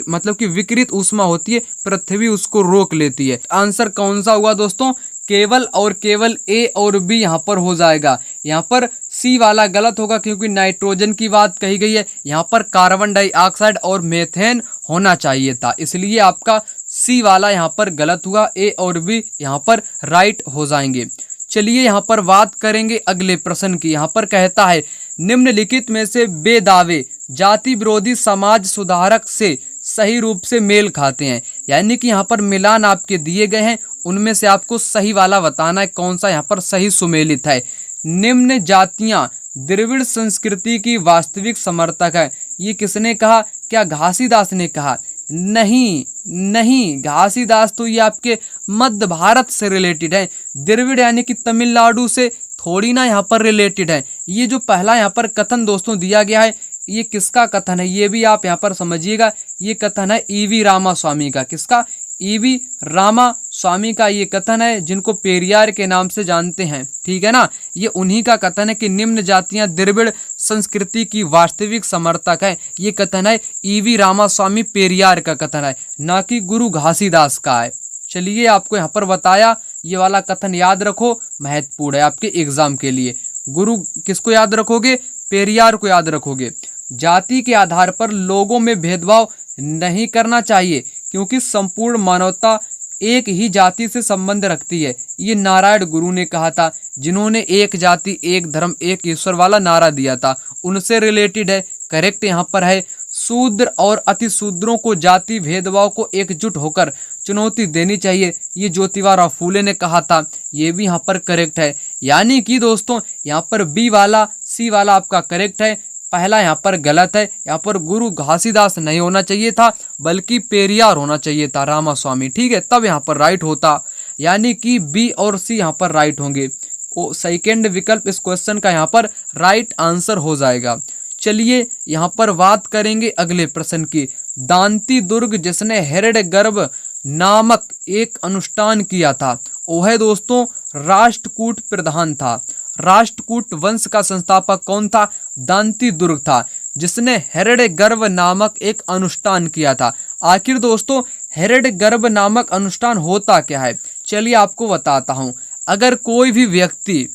मतलब कि विकिरित ऊष्मा होती है, पृथ्वी उसको रोक लेती है। आंसर कौन सा हुआ दोस्तों, केवल और केवल ए और बी यहाँ पर हो जाएगा। यहाँ पर सी वाला गलत होगा, क्योंकि नाइट्रोजन की बात कही गई है, यहाँ पर कार्बन डाइऑक्साइड और मीथेन होना चाहिए था, इसलिए आपका सी वाला यहाँ पर गलत हुआ। ए और बी यहाँ पर राइट हो जाएंगे। चलिए यहाँ पर बात करेंगे अगले प्रश्न की। यहाँ पर कहता है, निम्नलिखित में से वे दावे जाति विरोधी समाज सुधारक से सही रूप से मेल खाते हैं। यानी कि यहाँ पर मिलान आपके दिए गए हैं, उनमें से आपको सही वाला बताना है, कौन सा यहाँ पर सही सुमेलित है। निम्न जातियां द्रविड़ संस्कृति की वास्तविक समर्थक है। ये किसने कहा, क्या घासीदास ने कहा? नहीं, घासीदास तो ये आपके मध्य भारत से रिलेटेड है। द्रविड़ यानी कि तमिलनाडु से थोड़ी ना यहाँ पर रिलेटेड है। ये जो पहला यहाँ पर कथन दोस्तों दिया गया है, ये किसका कथन है, ये भी आप यहाँ पर समझिएगा। ये कथन है EV रामास्वामी का। किसका? ईवी रामास्वामी का ये कथन है, जिनको पेरियार के नाम से जानते हैं, ठीक है ना। ये उन्हीं का कथन है कि निम्न जातियां द्रविड़ संस्कृति की वास्तविक समर्थक है। ये कथन है ईवी रामास्वामी पेरियार का कथन है, ना कि गुरु घासीदास का है। चलिए आपको यहाँ पर बताया, ये वाला कथन याद रखो, महत्वपूर्ण है आपके एग्जाम के लिए। गुरु किसको याद रखोगे? पेरियार को याद रखोगे। जाति के आधार पर लोगों में भेदभाव नहीं करना चाहिए, क्योंकि संपूर्ण मानवता एक ही जाति से संबंध रखती है। ये नारायण गुरु ने कहा था, जिन्होंने एक जाति एक धर्म एक ईश्वर वाला नारा दिया था, उनसे रिलेटेड है। करेक्ट यहाँ पर है, शूद्र और अति शूद्रों को जाति भेदभाव को एकजुट होकर चुनौती देनी चाहिए, ये ज्योतिबा फूले ने कहा था। ये भी यहाँ पर करेक्ट है। यानी कि दोस्तों यहाँ पर बी वाला सी वाला आपका करेक्ट है, पहला यहाँ पर गलत है। यहाँ पर गुरु घासीदास नहीं होना चाहिए था, बल्कि पेरियार होना चाहिए था, रामास्वामी, ठीक है, तब यहाँ पर राइट होता। यानी कि बी और सी यहाँ पर राइट होंगे। सेकंड विकल्प इस क्वेश्चन का यहाँ पर राइट आंसर हो जाएगा। चलिए यहाँ पर बात करेंगे अगले प्रश्न की। दांती दुर्ग जिसने हिरण्यगर्भ नामक एक अनुष्ठान किया था, वो है दोस्तों राष्ट्रकूट प्रधान था। राष्ट्रकूट वंश का संस्थापक कौन था? दांती दुर्ग था, जिसने हिरण्यगर्भ नामक एक अनुष्ठान किया था। आखिर दोस्तों हिरण्यगर्भ नामक अनुष्ठान होता क्या है? चलिए आपको बताता हूँ। अगर कोई भी व्यक्ति,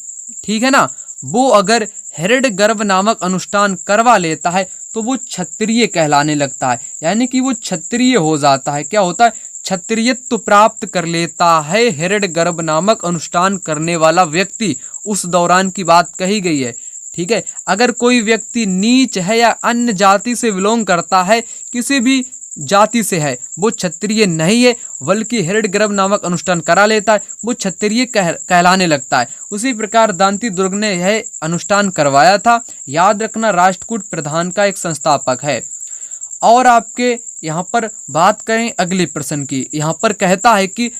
ठीक है ना, वो अगर हिरण्यगर्भ नामक अनुष्ठान करवा लेता है तो वो क्षत्रिय कहलाने लगता है, यानी कि वो क्षत्रिय हो जाता है। क्या होता है? क्षत्रियत्व प्राप्त कर लेता है हिरण्यगर्भ नामक अनुष्ठान करने वाला व्यक्ति। उस दौरान की बात कही गई है, ठीक है। अगर कोई व्यक्ति नीच है या अन्य जाति से बिलोंग करता है, किसी भी जाति से है, वो क्षत्रिय नहीं है, बल्कि हिरण्यगर्भ नामक अनुष्ठान करा लेता है, वो क्षत्रिय कहलाने लगता है। उसी प्रकार दांती दुर्ग ने यह अनुष्ठान करवाया था। याद रखना, राष्ट्रकूट प्रधान का एक संस्थापक है। और आपके यहाँ पर बात करें अगले प्रश्न की। यहाँ पर कहता है कि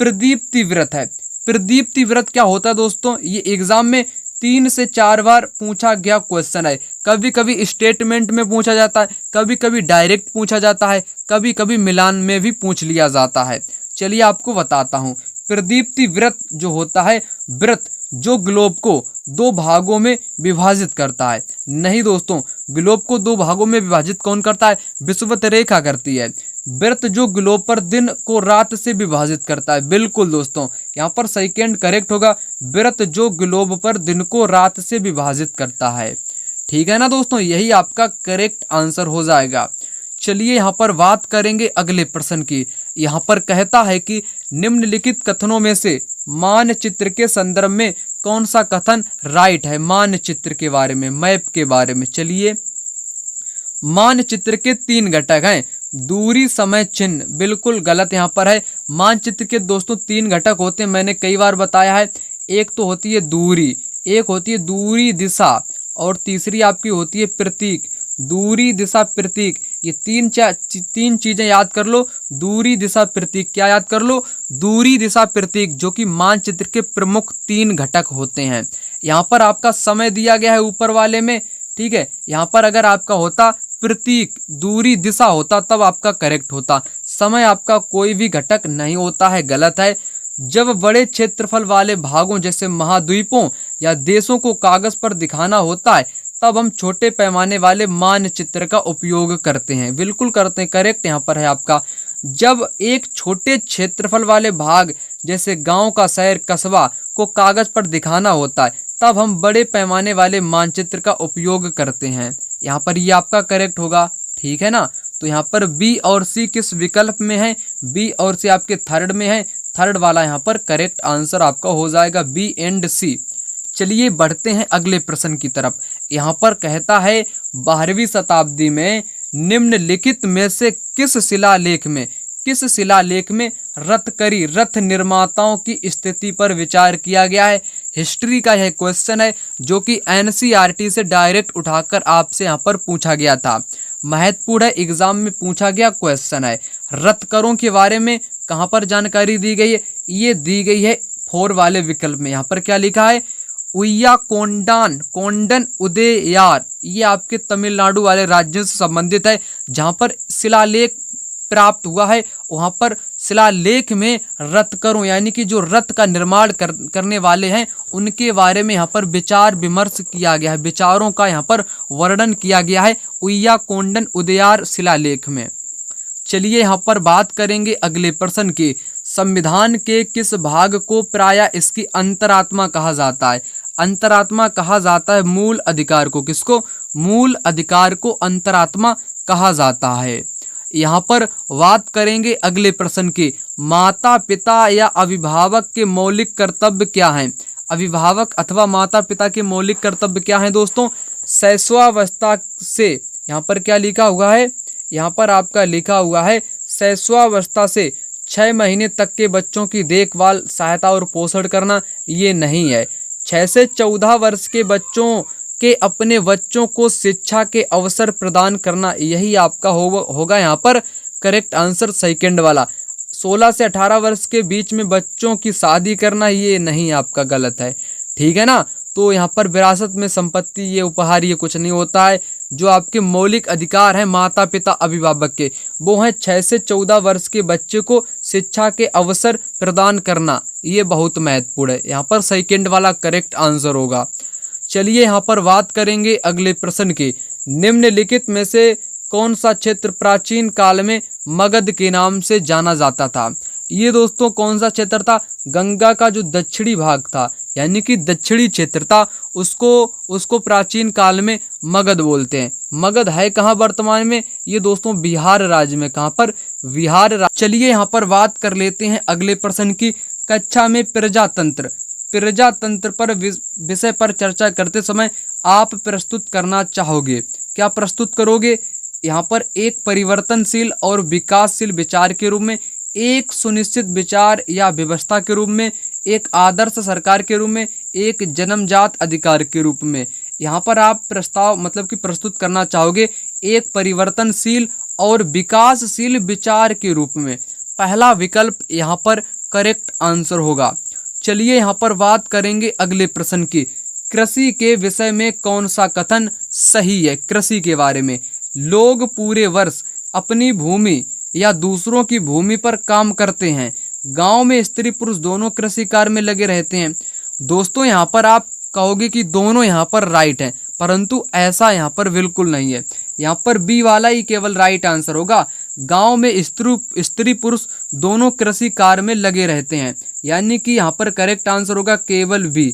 प्रदीप्ति व्रत है। प्रदीप्ति व्रत क्या होता है दोस्तों? ये एग्जाम में 3 से 4 बार पूछा गया क्वेश्चन है। कभी कभी स्टेटमेंट में पूछा जाता है, कभी कभी डायरेक्ट पूछा जाता है, कभी कभी मिलान में भी पूछ लिया जाता है। चलिए आपको बताता हूँ। प्रदीप्ति व्रत जो होता है, व्रत जो ग्लोब को 2 भागों में विभाजित करता है। नहीं दोस्तों, ग्लोब को 2 भागों में विभाजित कौन करता है? विषुवत रेखा करती है। व्रत जो ग्लोब पर दिन को रात से विभाजित करता है। बिल्कुल दोस्तों, यहाँ पर सेकंड करेक्ट होगा, व्रत जो ग्लोब पर दिन को रात से विभाजित करता है, ठीक है ना दोस्तों, यही आपका करेक्ट आंसर हो जाएगा। चलिए यहाँ पर बात करेंगे अगले प्रश्न की। यहाँ पर कहता है कि निम्नलिखित कथनों में से मानचित्र के संदर्भ में कौन सा कथन राइट है? मानचित्र के बारे में, मैप के बारे में। चलिए, मानचित्र के 3 घटक हैं। दूरी, समय, चिन्ह, बिल्कुल गलत यहाँ पर है। मानचित्र के दोस्तों 3 घटक होते हैं, मैंने कई बार बताया है। एक तो होती है दूरी, एक होती है दूरी दिशा, और तीसरी आपकी होती है प्रतीक। दूरी, दिशा, प्रतीक, ये 3 चीजें याद कर लो। दूरी, दिशा, प्रतीक, क्या याद कर लो? दूरी, दिशा, प्रतीक, जो कि मानचित्र के प्रमुख 3 घटक होते हैं। यहाँ पर आपका समय दिया गया है ऊपर वाले में, ठीक है। यहाँ पर अगर आपका होता प्रतीक, दूरी, दिशा होता, तब आपका करेक्ट होता। समय आपका कोई भी घटक नहीं होता है, गलत है। जब बड़े क्षेत्रफल वाले भागों जैसे महाद्वीपों या देशों को कागज पर दिखाना होता है, तब हम छोटे पैमाने वाले मानचित्र का उपयोग करते हैं। बिल्कुल करते हैं, करेक्ट यहाँ पर है आपका। जब एक छोटे क्षेत्रफल वाले भाग जैसे गांव का शहर, कस्बा को कागज पर दिखाना होता है, तब हम बड़े पैमाने वाले मानचित्र का उपयोग करते हैं। यहाँ पर ये आपका करेक्ट होगा, ठीक है ना। तो यहाँ पर बी और सी किस विकल्प में है? बी और सी आपके थर्ड में है। थर्ड वाला यहाँ पर करेक्ट आंसर आपका हो जाएगा, बी एंड सी। चलिए बढ़ते हैं अगले प्रश्न की तरफ। यहाँ पर कहता है 12वीं शताब्दी में निम्नलिखित में से किस शिलालेख में रथकरी, रथ निर्माताओं की स्थिति पर विचार किया गया है? हिस्ट्री का यह क्वेश्चन है, जो कि एनसीईआरटी से डायरेक्ट उठाकर आपसे यहाँ पर पूछा गया था। महत्वपूर्ण है, एग्जाम में पूछा गया क्वेश्चन है। रथकरों के बारे में कहाँ पर जानकारी दी गई है? ये दी गई है 4 वाले विकल्प में। यहाँ पर क्या लिखा है? उय्या कोंडन उदययार, ये आपके तमिलनाडु वाले राज्यों से संबंधित है। जहाँ पर शिलालेख प्राप्त हुआ है, वहाँ पर शिलालेख में रत्करों यानी कि जो रथ का निर्माण करने वाले हैं उनके बारे में यहाँ पर विचार विमर्श किया गया है, विचारों का यहाँ पर वर्णन किया गया है उय्याकोंडन उदयार शिलालेख में। चलिए यहाँ पर बात करेंगे अगले प्रश्न की। संविधान के किस भाग को प्रायः इसकी अंतरात्मा कहा जाता है? अंतरात्मा कहा जाता है मूल अधिकार को। किसको? मूल अधिकार को अंतरात्मा कहा जाता है। यहाँ पर बात करेंगे अगले प्रश्न की। माता पिता या अभिभावक के मौलिक कर्तव्य क्या हैं? अभिभावक अथवा माता पिता के मौलिक कर्तव्य क्या हैं दोस्तों? शैशवावस्था से, यहाँ पर क्या लिखा हुआ है? यहाँ पर आपका लिखा हुआ है शैशवावस्था से 6 महीने तक के बच्चों की देखभाल, सहायता और पोषण करना, ये नहीं है। 6 से 14 वर्ष के बच्चों के अपने बच्चों को शिक्षा के अवसर प्रदान करना, यही आपका होगा यहाँ पर करेक्ट आंसर सेकंड वाला। 16 से 18 वर्ष के बीच में बच्चों की शादी करना, ये नहीं, आपका गलत है। ठीक है ना? तो यहाँ पर विरासत में संपत्ति, ये उपहार, ये कुछ नहीं होता है। जो आपके मौलिक अधिकार हैं माता पिता अभिभावक के, वो हैं 6 से 14 वर्ष के बच्चे को शिक्षा के अवसर प्रदान करना, ये बहुत महत्वपूर्ण है। यहाँ पर सेकंड वाला करेक्ट आंसर होगा। चलिए यहाँ पर बात करेंगे अगले प्रश्न की। निम्नलिखित में से कौन सा क्षेत्र प्राचीन काल में मगध के नाम से जाना जाता था? ये दोस्तों कौन सा क्षेत्र था? गंगा का जो दक्षिणी भाग था यानी कि दक्षिणी क्षेत्र था, उसको प्राचीन काल में मगध बोलते हैं। मगध है कहाँ वर्तमान में? ये दोस्तों बिहार राज्य में। कहाँ पर? बिहार राज्य। चलिए यहाँ पर बात कर लेते हैं अगले प्रश्न की। कक्षा में प्रजातंत्र पर विषय पर चर्चा करते समय आप प्रस्तुत करना चाहोगे, क्या प्रस्तुत करोगे? यहाँ पर एक परिवर्तनशील और विकासशील विचार के रूप में, एक सुनिश्चित विचार या व्यवस्था के रूप में, एक आदर्श सरकार के रूप में, एक जन्मजात अधिकार के रूप में। यहाँ पर आप प्रस्ताव मतलब कि प्रस्तुत करना चाहोगे एक परिवर्तनशील और विकासशील विचार के रूप में। पहला विकल्प यहाँ पर करेक्ट आंसर होगा। चलिए यहाँ पर बात करेंगे अगले प्रश्न की। कृषि के विषय में कौन सा कथन सही है? कृषि के बारे में, लोग पूरे वर्ष अपनी भूमि या दूसरों की भूमि पर काम करते हैं। गांव में स्त्री पुरुष दोनों कृषि कार्य में लगे रहते हैं। दोस्तों यहाँ पर आप कहोगे कि दोनों यहाँ पर राइट हैं, परंतु ऐसा यहाँ पर बिल्कुल नहीं है। यहाँ पर बी वाला ही केवल राइट आंसर होगा। गांव में स्त्री पुरुष दोनों कृषि कार्य में लगे रहते हैं, यानी कि यहाँ पर करेक्ट आंसर होगा केवल बी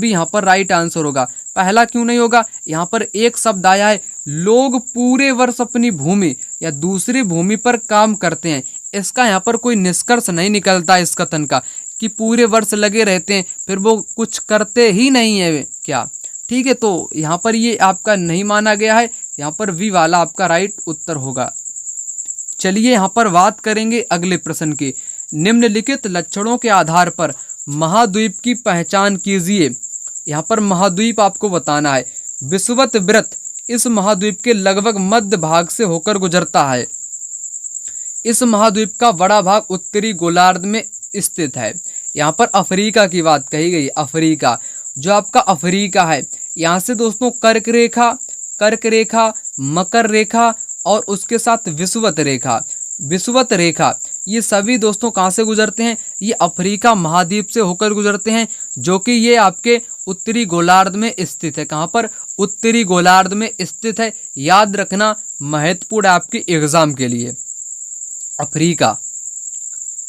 यहाँ पर राइट आंसर होगा। पहला क्यों नहीं होगा? यहाँ पर एक शब्द आया है, लोग पूरे वर्ष अपनी भूमि या दूसरी भूमि पर काम करते हैं। इसका यहाँ पर कोई निष्कर्ष नहीं निकलता इस कथन का कि पूरे वर्ष लगे रहते हैं फिर वो कुछ करते ही नहीं है क्या? ठीक है, तो यहाँ पर ये आपका नहीं माना गया है। यहाँ पर वी वाला आपका राइट उत्तर होगा। चलिए यहाँ पर बात करेंगे अगले प्रश्न की। निम्नलिखित लक्षणों के आधार पर महाद्वीप की पहचान कीजिए। यहाँ पर महाद्वीप आपको बताना है। विषुवत वृत्त इस महाद्वीप के लगभग मध्य भाग से होकर गुजरता है। इस महाद्वीप का बड़ा भाग उत्तरी गोलार्ध में स्थित है। यहाँ पर अफ्रीका की बात कही गई। अफ्रीका, जो आपका अफ्रीका है, यहाँ से दोस्तों कर्क रेखा, मकर रेखा और उसके साथ विषुवत रेखा, ये सभी दोस्तों कहाँ से गुजरते हैं? ये अफ्रीका महाद्वीप से होकर गुजरते हैं, जो कि ये आपके उत्तरी गोलार्ध में स्थित है। कहाँ पर? उत्तरी गोलार्ध में स्थित है। याद रखना, महत्वपूर्ण आपके एग्जाम के लिए अफ्रीका।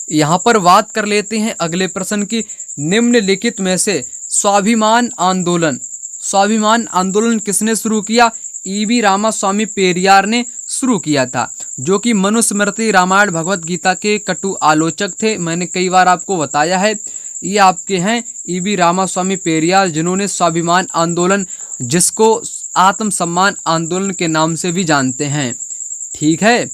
यहाँ पर बात कर लेते हैं अगले प्रश्न की। निम्नलिखित में से स्वाभिमान आंदोलन किसने शुरू किया? ईवी रामास्वामी पेरियार ने शुरू किया था, जो कि मनुस्मृति, रामायण, भगवत गीता के कटु आलोचक थे। मैंने कई बार आपको बताया है। ये आपके हैं ईवी रामास्वामी पेरियार, जिन्होंने स्वाभिमान आंदोलन, जिसको आत्मसम्मान आंदोलन के नाम से भी जानते हैं। ठीक है,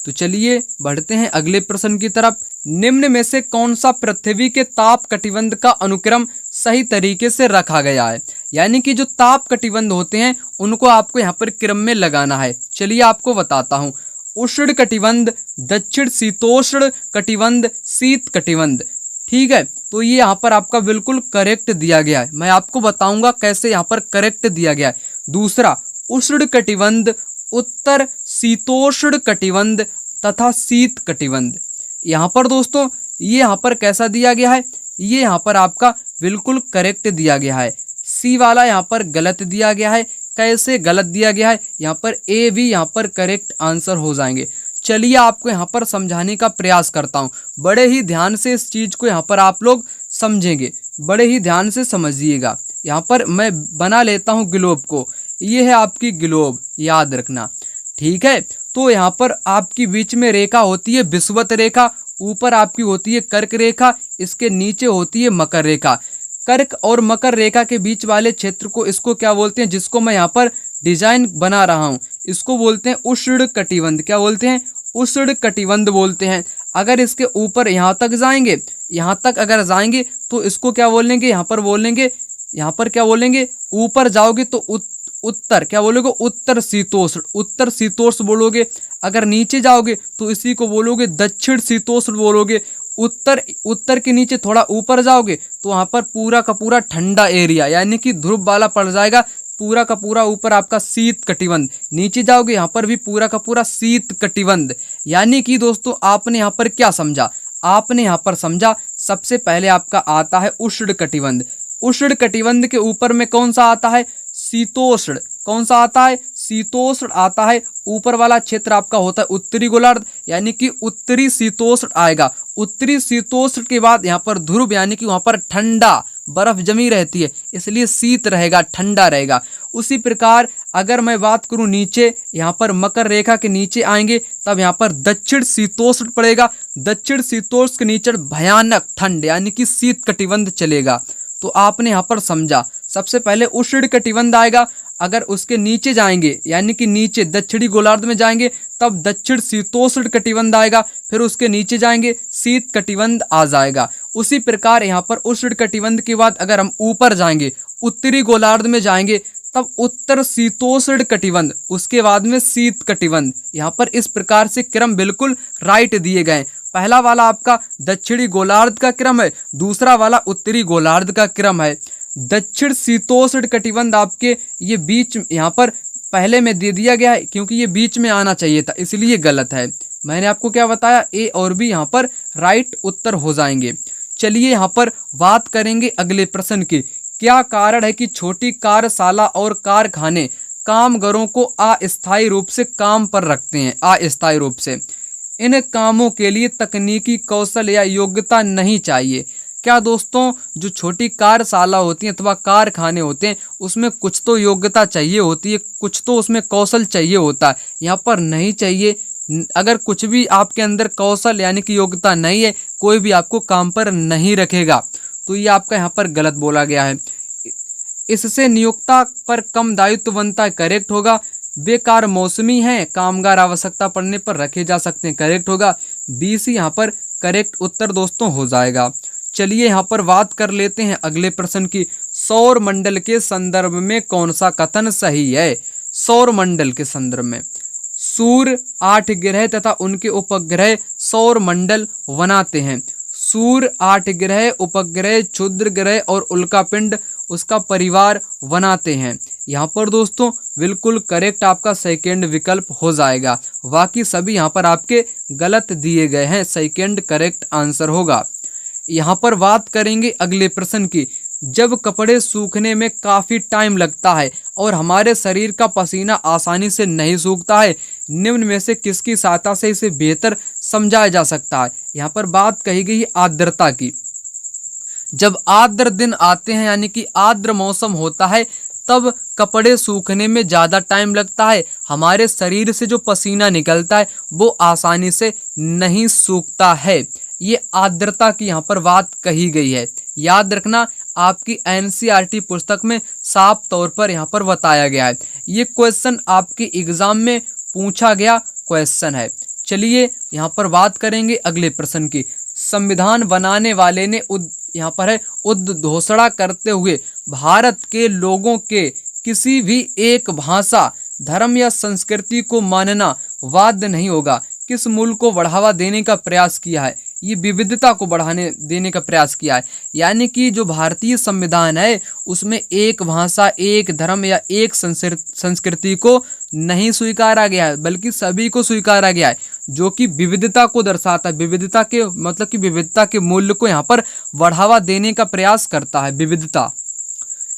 तो चलिए बढ़ते हैं अगले प्रश्न की तरफ। निम्न में से कौन सा पृथ्वी के ताप कटिबंध का अनुक्रम सही तरीके से रखा गया है? यानी कि जो ताप कटिबंध होते हैं उनको आपको यहाँ पर क्रम में लगाना है। चलिए आपको बताता हूँ। उष्ण कटिबंध, दक्षिण शीतोष्ण कटिबंध, शीत कटिबंध। ठीक है, तो ये यहाँ पर आपका बिल्कुल करेक्ट दिया गया है। मैं आपको बताऊंगा कैसे यहाँ पर करेक्ट दिया गया है। दूसरा, उष्ण कटिबंध, उत्तर शीतोष्ण कटिबंध तथा शीत कटिबंध। यहाँ पर दोस्तों ये यहाँ पर कैसा दिया गया है, ये यहाँ पर आपका बिल्कुल करेक्ट दिया गया है। सी वाला यहाँ पर गलत दिया गया है। कैसे गलत दिया गया है, यहाँ पर ए भी यहाँ पर करेक्ट आंसर हो जाएंगे। चलिए आपको यहाँ पर समझाने का प्रयास करता हूँ, बड़े ही ध्यान से इस चीज़ को यहाँ पर आप लोग समझेंगे, बड़े ही ध्यान से समझिएगा। यहाँ पर मैं बना लेता हूँ ग्लोब को, ये है आपकी ग्लोब, याद रखना, ठीक है। तो यहाँ पर आपकी बीच में रेखा होती है विषुवत रेखा, ऊपर आपकी होती है कर्क रेखा, इसके नीचे होती है मकर रेखा। कर्क और मकर रेखा के बीच वाले क्षेत्र को, इसको क्या बोलते हैं, जिसको मैं यहाँ पर डिजाइन बना रहा हूँ, इसको बोलते हैं उष्ण कटिबंध। क्या बोलते हैं, उष्ण कटिबंध बोलते हैं। अगर इसके ऊपर यहाँ तक जाएंगे, यहाँ तक अगर जाएंगे तो इसको क्या बोलेंगे, यहाँ पर बोलेंगे, यहाँ पर क्या बोलेंगे, ऊपर जाओगे तो उत्तर, क्या बोलोगे, उत्तर शीतोष्ण, उत्तर शीतोष्ण बोलोगे। अगर नीचे जाओगे तो इसी को बोलोगे दक्षिण शीतोष्ण बोलोगे। उत्तर के नीचे थोड़ा ऊपर जाओगे तो वहाँ पर पूरा का पूरा ठंडा एरिया यानी कि ध्रुव वाला पड़ जाएगा, पूरा का पूरा ऊपर आपका शीत कटिबंध। नीचे जाओगे यहाँ पर भी पूरा का पूरा शीत कटिबंध। यानी कि दोस्तों आपने यहाँ पर क्या समझा, आपने यहाँ पर समझा सबसे पहले आपका आता है उष्ण कटिबंध। उष्ण कटिबंध के ऊपर में कौन सा आता है, शीतोष्ण। कौन सा आता है, शीतोष्ण आता है। ऊपर वाला क्षेत्र आपका होता है उत्तरी गोलार्ध, यानी कि उत्तरी शीतोष्ण आएगा। उत्तरी शीतोष्ण के बाद यहाँ पर ध्रुव, यानी कि वहाँ पर ठंडा बर्फ जमी रहती है, इसलिए शीत रहेगा, ठंडा रहेगा। उसी प्रकार अगर मैं बात करूँ नीचे, यहाँ पर मकर रेखा के नीचे आएंगे तब यहाँ पर दक्षिण शीतोष्ण पड़ेगा। दक्षिण शीतोष्ण के नीचे भयानक ठंड यानी कि शीत कटिबंध चलेगा। तो आपने यहाँ पर समझा सबसे पहले उष्ण कटिबंध आएगा। अगर उसके नीचे जाएंगे यानी कि नीचे दक्षिणी गोलार्ध में जाएंगे तब दक्षिण शीतोष्ण कटिबंध आएगा। फिर उसके नीचे जाएंगे शीत कटिबंध आ जाएगा। उसी प्रकार यहाँ पर उष्ण कटिबंध के बाद अगर हम ऊपर जाएंगे उत्तरी गोलार्ध में जाएंगे तब उत्तर शीतोष्ण कटिबंध, उसके बाद में शीत कटिबंध। यहाँ पर इस प्रकार से क्रम बिल्कुल राइट दिए गए। पहला वाला आपका दक्षिणी गोलार्ध का क्रम है, दूसरा वाला उत्तरी गोलार्ध का क्रम है। दक्षिण शीतोष्ण कटिबंध आपके ये बीच यहाँ पर पहले में दे दिया गया है, क्योंकि ये बीच में आना चाहिए था, इसलिए गलत है। मैंने आपको क्या बताया, ए और बी यहाँ पर राइट उत्तर हो जाएंगे। चलिए यहाँ पर बात करेंगे अगले प्रश्न की। क्या कारण है कि छोटी कार्यशाला और कारखाने कामगारों को अस्थायी रूप से काम पर रखते हैं, अस्थायी रूप से। इन कामों के लिए तकनीकी कौशल या योग्यता नहीं चाहिए। क्या दोस्तों, जो छोटी कार्यशाला होती है अथवा कारखाने होते हैं उसमें कुछ तो योग्यता चाहिए होती है, कुछ तो उसमें कौशल चाहिए होता है, यहाँ पर नहीं चाहिए। अगर कुछ भी आपके अंदर कौशल यानी कि योग्यता नहीं है, कोई भी आपको काम पर नहीं रखेगा। तो ये आपका यहाँ पर गलत बोला गया है। इससे नियोक्ता पर कम दायित्व बनता है, करेक्ट होगा। बेकार मौसमी हैं, कामगार आवश्यकता पड़ने पर रखे जा सकते हैं, करेक्ट होगा। बी सी यहाँ पर करेक्ट उत्तर दोस्तों हो जाएगा। चलिए यहाँ पर बात कर लेते हैं अगले प्रश्न की। सौर मंडल के संदर्भ में कौन सा कथन सही है। सौर मंडल के संदर्भ में सूर्य, 8 ग्रह तथा उनके उपग्रह सौर मंडल बनाते हैं। सूर्य, 8 ग्रह, उपग्रह, क्षुद्र ग्रह और उल्कापिंड उसका परिवार बनाते हैं। यहाँ पर दोस्तों बिल्कुल करेक्ट आपका सेकंड विकल्प हो जाएगा। बाकी सभी यहाँ पर आपके गलत दिए गए हैं, सेकंड करेक्ट आंसर होगा। यहाँ पर बात करेंगे अगले प्रश्न की। जब कपड़े सूखने में काफ़ी टाइम लगता है और हमारे शरीर का पसीना आसानी से नहीं सूखता है, निम्न में से किसकी सहायता से इसे बेहतर समझाया जा सकता है। यहाँ पर बात कही गई है आर्द्रता की। जब आर्द्र दिन आते हैं यानी कि आर्द्र मौसम होता है तब कपड़े सूखने में ज़्यादा टाइम लगता है, हमारे शरीर से जो पसीना निकलता है वो आसानी से नहीं सूखता है। ये आर्द्रता की यहाँ पर बात कही गई है। याद रखना, आपकी एनसीईआरटी पुस्तक में साफ तौर पर यहाँ पर बताया गया है। ये क्वेश्चन आपके एग्जाम में पूछा गया क्वेश्चन है। चलिए यहाँ पर बात करेंगे अगले प्रश्न की। संविधान बनाने वाले ने यहाँ पर है उद्घोषणा करते हुए भारत के लोगों के किसी भी एक भाषा, धर्म या संस्कृति को मानना वैध नहीं होगा किस मूल को बढ़ावा देने का प्रयास किया है। ये विविधता को बढ़ाने देने का प्रयास किया है। यानी कि जो भारतीय संविधान है उसमें एक भाषा, एक धर्म या एक संस्कृति को नहीं स्वीकारा गया है, बल्कि सभी को स्वीकारा गया है। जो कि विविधता को दर्शाता है। विविधता के मतलब कि विविधता के मूल्य को यहाँ पर बढ़ावा देने का प्रयास करता है, विविधता।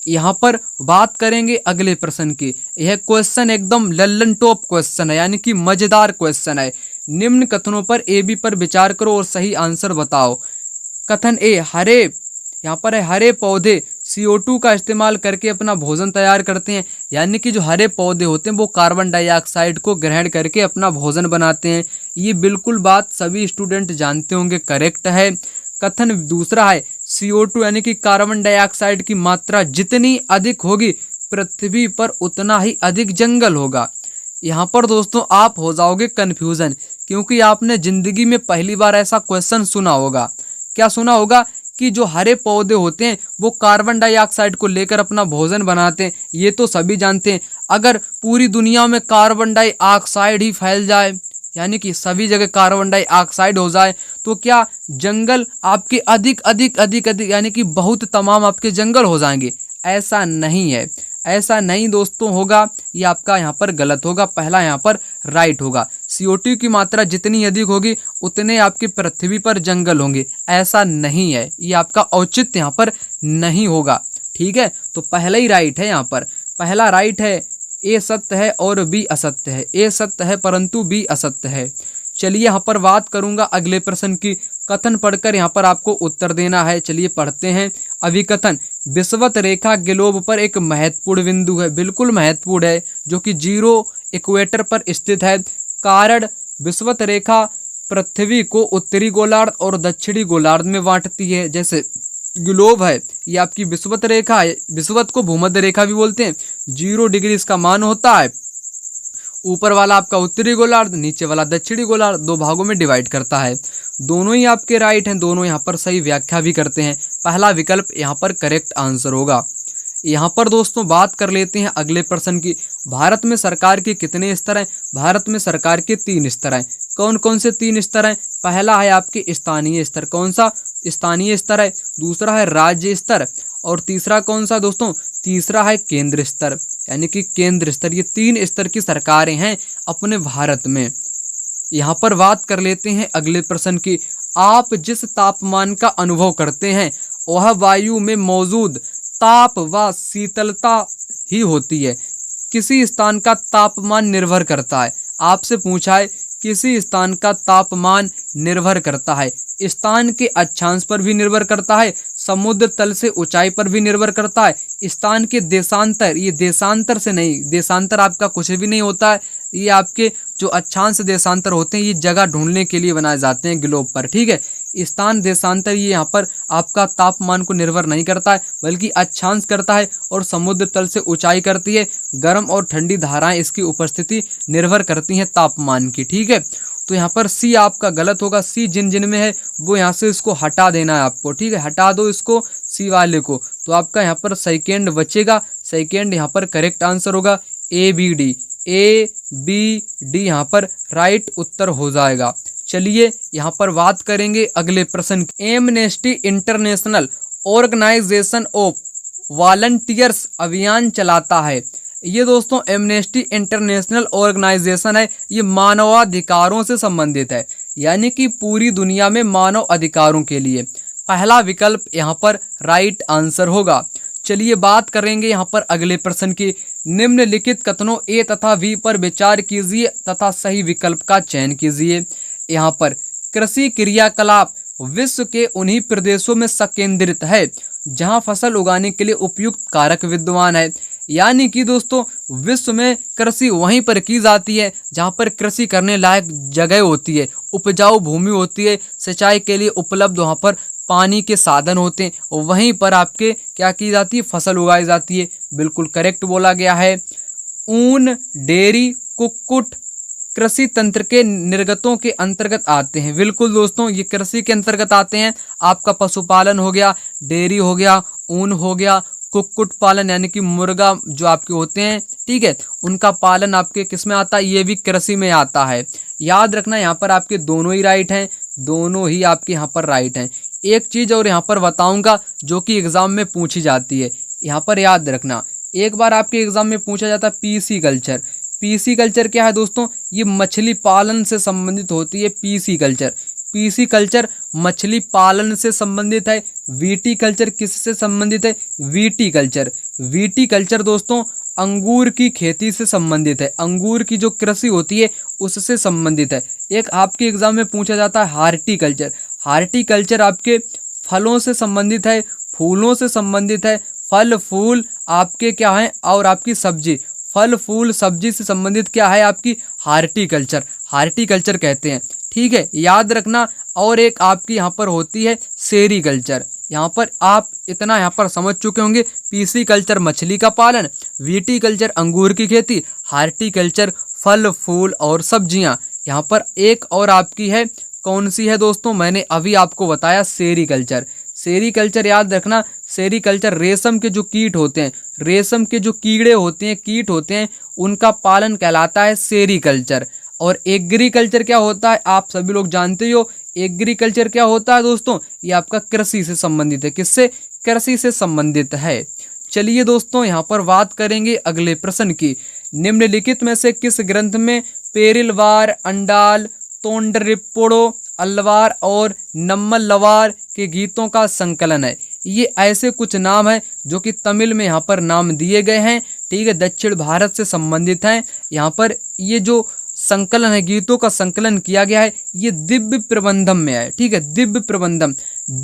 यहाँ पर बात करेंगे अगले प्रश्न की। यह क्वेश्चन एकदम लल्लन टॉप क्वेश्चन है, यानी कि मजेदार क्वेश्चन है। निम्न कथनों पर ए बी पर विचार करो और सही आंसर बताओ। कथन ए, हरे, यहाँ पर है हरे पौधे CO2 का इस्तेमाल करके अपना भोजन तैयार करते हैं। यानी कि जो हरे पौधे होते हैं वो कार्बन डाइऑक्साइड को ग्रहण करके अपना भोजन बनाते हैं। ये बिल्कुल बात सभी स्टूडेंट जानते होंगे, करेक्ट है। कथन दूसरा है CO2 यानी कि कार्बन डाइऑक्साइड की मात्रा जितनी अधिक होगी पृथ्वी पर उतना ही अधिक जंगल होगा। यहाँ पर दोस्तों आप हो जाओगे कन्फ्यूजन, क्योंकि आपने जिंदगी में पहली बार ऐसा क्वेश्चन सुना होगा। क्या सुना होगा कि जो हरे पौधे होते हैं वो कार्बन डाइऑक्साइड को लेकर अपना भोजन बनाते हैं, ये तो सभी जानते हैं। अगर पूरी दुनिया में कार्बन डाइऑक्साइड ही फैल जाए, यानी कि सभी जगह कार्बन डाइऑक्साइड हो जाए, तो क्या जंगल आपके अधिक अधिक अधिक अधिक यानी कि बहुत तमाम आपके जंगल हो जाएंगे? ऐसा नहीं है, ऐसा नहीं दोस्तों होगा। ये आपका यहाँ पर गलत होगा, पहला यहाँ पर राइट होगा। CO2 की मात्रा जितनी अधिक होगी उतने आपकी पृथ्वी पर जंगल होंगे, ऐसा नहीं है। ये आपका औचित्य यहाँ पर नहीं होगा, ठीक है। तो पहला ही राइट है, यहाँ पर पहला राइट है। ए सत्य है और बी असत्य है। ए सत्य है परंतु बी असत्य है। चलिए यहाँ पर बात करूंगा अगले प्रश्न की। कथन पढ़कर यहाँ पर आपको उत्तर देना है। चलिए पढ़ते हैं। अभिकथन, विषुवत रेखा ग्लोब पर एक महत्वपूर्ण बिंदु है। बिल्कुल महत्वपूर्ण है, जो कि 0 इक्वेटर पर स्थित है। कारण, विषुवत रेखा पृथ्वी को उत्तरी गोलार्ध और दक्षिणी गोलार्ध में बांटती है। जैसे ग्लोब है, ये आपकी विषुवत रेखा है। विषुवत को भूमध्य रेखा भी बोलते हैं। 0 डिग्री इसका मान होता है। ऊपर वाला आपका उत्तरी गोलार्ध, नीचे वाला दक्षिणी गोलार्ध, 2 भागों में डिवाइड करता है। दोनों ही आपके राइट हैं, दोनों यहाँ पर सही व्याख्या भी करते हैं। पहला विकल्प यहाँ पर करेक्ट आंसर होगा। यहाँ पर दोस्तों बात कर लेते हैं अगले प्रश्न की। भारत में सरकार के कितने स्तर हैं? भारत में सरकार के 3 स्तर हैं। कौन कौन से 3 स्तर हैं? पहला है आपके स्थानीय स्तर। कौन सा? स्थानीय स्तर है। दूसरा है राज्य स्तर, और तीसरा कौन सा दोस्तों? तीसरा है केंद्र स्तर, यानी कि केंद्र स्तर। ये 3 स्तर की सरकारें हैं अपने भारत में। यहाँ पर बात कर लेते हैं अगले प्रश्न की। आप जिस तापमान का अनुभव करते हैं वह वायु में मौजूद ताप व शीतलता ही होती है। किसी स्थान का तापमान निर्भर करता है। आपसे पूछा है किसी स्थान का तापमान निर्भर करता है। स्थान के अक्षांश पर भी निर्भर करता है, समुद्र तल से ऊंचाई पर भी निर्भर करता है, स्थान के देशांतर, ये देशांतर से नहीं, देशांतर आपका कुछ भी नहीं होता है। ये आपके जो अक्षांश देशांतर होते हैं ये जगह ढूंढने के लिए बनाए जाते हैं ग्लोब पर, ठीक है। स्थान देशांतर ये यहाँ पर आपका तापमान को निर्भर नहीं करता है, बल्कि अक्षांश करता है, और समुद्र तल से ऊंचाई करती है। गर्म और ठंडी धाराएं इसकी उपस्थिति निर्भर करती हैं तापमान की, ठीक है। तो यहाँ पर सी आपका गलत होगा। सी जिन जिन में है वो यहाँ से इसको हटा देना है आपको, ठीक है। हटा दो इसको, सी वाले को। तो आपका यहाँ पर सेकेंड बचेगा। सेकेंड यहाँ पर करेक्ट आंसर होगा। ABD, ABD यहाँ पर राइट उत्तर हो जाएगा। चलिए यहाँ पर बात करेंगे अगले प्रश्न की। Amnesty International organisation of volunteers अभियान चलाता है। ये दोस्तों एमनेस्टी इंटरनेशनल ऑर्गेनाइजेशन है, ये मानवाधिकारों से संबंधित है, यानी कि पूरी दुनिया में मानव अधिकारों के लिए। पहला विकल्प यहाँ पर राइट आंसर होगा। चलिए बात करेंगे यहाँ पर अगले प्रश्न की। निम्नलिखित कथनों ए तथा बी पर विचार कीजिए तथा सही विकल्प का चयन कीजिए। यहाँ पर कृषि क्रियाकलाप विश्व के उन्हीं प्रदेशों में संकेंद्रित है जहाँ फसल उगाने के लिए उपयुक्त कारक विद्यमान है। यानी कि दोस्तों विश्व में कृषि वहीं पर की जाती है जहाँ पर कृषि करने लायक जगह होती है, उपजाऊ भूमि होती है, सिंचाई के लिए उपलब्ध वहाँ पर पानी के साधन होते हैं, वहीं पर आपके क्या की जाती है? फसल उगाई जाती है। बिल्कुल करेक्ट बोला गया है। ऊन, डेयरी, कुक्कुट कृषि तंत्र के निर्गतों के अंतर्गत आते हैं। बिल्कुल दोस्तों ये कृषि के अंतर्गत आते हैं। आपका पशुपालन हो गया, डेयरी हो गया, ऊन हो गया, कुक्कुट पालन यानी कि मुर्गा जो आपके होते हैं, ठीक है, उनका पालन आपके किस में आता है? ये भी कृषि में आता है। याद रखना यहाँ पर आपके दोनों ही राइट हैं, दोनों ही आपके यहाँ पर राइट हैं। एक चीज़ और यहाँ पर बताऊँगा जो कि एग्ज़ाम में पूछी जाती है, यहाँ पर याद रखना। एक बार आपके एग्ज़ाम में पूछा जाता है पीसी कल्चर। पीसी कल्चर क्या है दोस्तों, ये मछली पालन से संबंधित होती है। पीसी कल्चर, पीसी कल्चर मछली पालन से संबंधित है। वीटी कल्चर किससे संबंधित है, वीटी कल्चर, वीटी कल्चर दोस्तों अंगूर की खेती से संबंधित है। अंगूर की जो कृषि होती है उससे संबंधित है। एक आपके एग्जाम में पूछा जाता है हार्टिकल्चर, हार्टिकल्चर आपके फलों से संबंधित है, फूलों से संबंधित है। फल फूल आपके क्या हैं, और आपकी सब्जी, फल फूल सब्जी से संबंधित क्या है, आपकी हार्टिकल्चर, हार्टिकल्चर कहते हैं। ठीक है, याद रखना। और एक आपकी यहाँ पर होती है सेरीकल्चर। यहाँ पर आप इतना यहाँ पर समझ चुके होंगे, पीसी कल्चर मछली का पालन, वीटी कल्चर अंगूर की खेती, हार्टिकल्चर फल फूल और सब्जियाँ। यहाँ पर एक और आपकी है, कौन सी है दोस्तों, मैंने अभी आपको बताया सेरीकल्चर। सेरीकल्चर याद रखना, सेरीकल्चर रेशम के जो कीट होते हैं, रेशम के जो कीड़े होते हैं, कीट होते हैं, उनका पालन कहलाता है सेरीकल्चर। और एग्रीकल्चर क्या होता है, आप सभी लोग जानते हो। एग्रीकल्चर क्या होता है दोस्तों, ये आपका कृषि से संबंधित है। किससे, कृषि से संबंधित है। चलिए दोस्तों, यहाँ पर बात करेंगे अगले प्रश्न की। निम्नलिखित में से किस ग्रंथ में पेरिलवार, अंडाल, तोंडरिप्पोड़ो, अलवार और नम्मलवार के गीतों का संकलन है। ये ऐसे कुछ नाम हैं जो कि तमिल में यहाँ पर नाम दिए गए हैं। ठीक है, दक्षिण भारत से संबंधित हैं। यहाँ पर ये जो संकलन है, गीतों का संकलन किया गया है, ये दिव्य प्रबंधम में है। ठीक है, दिव्य प्रबंधम,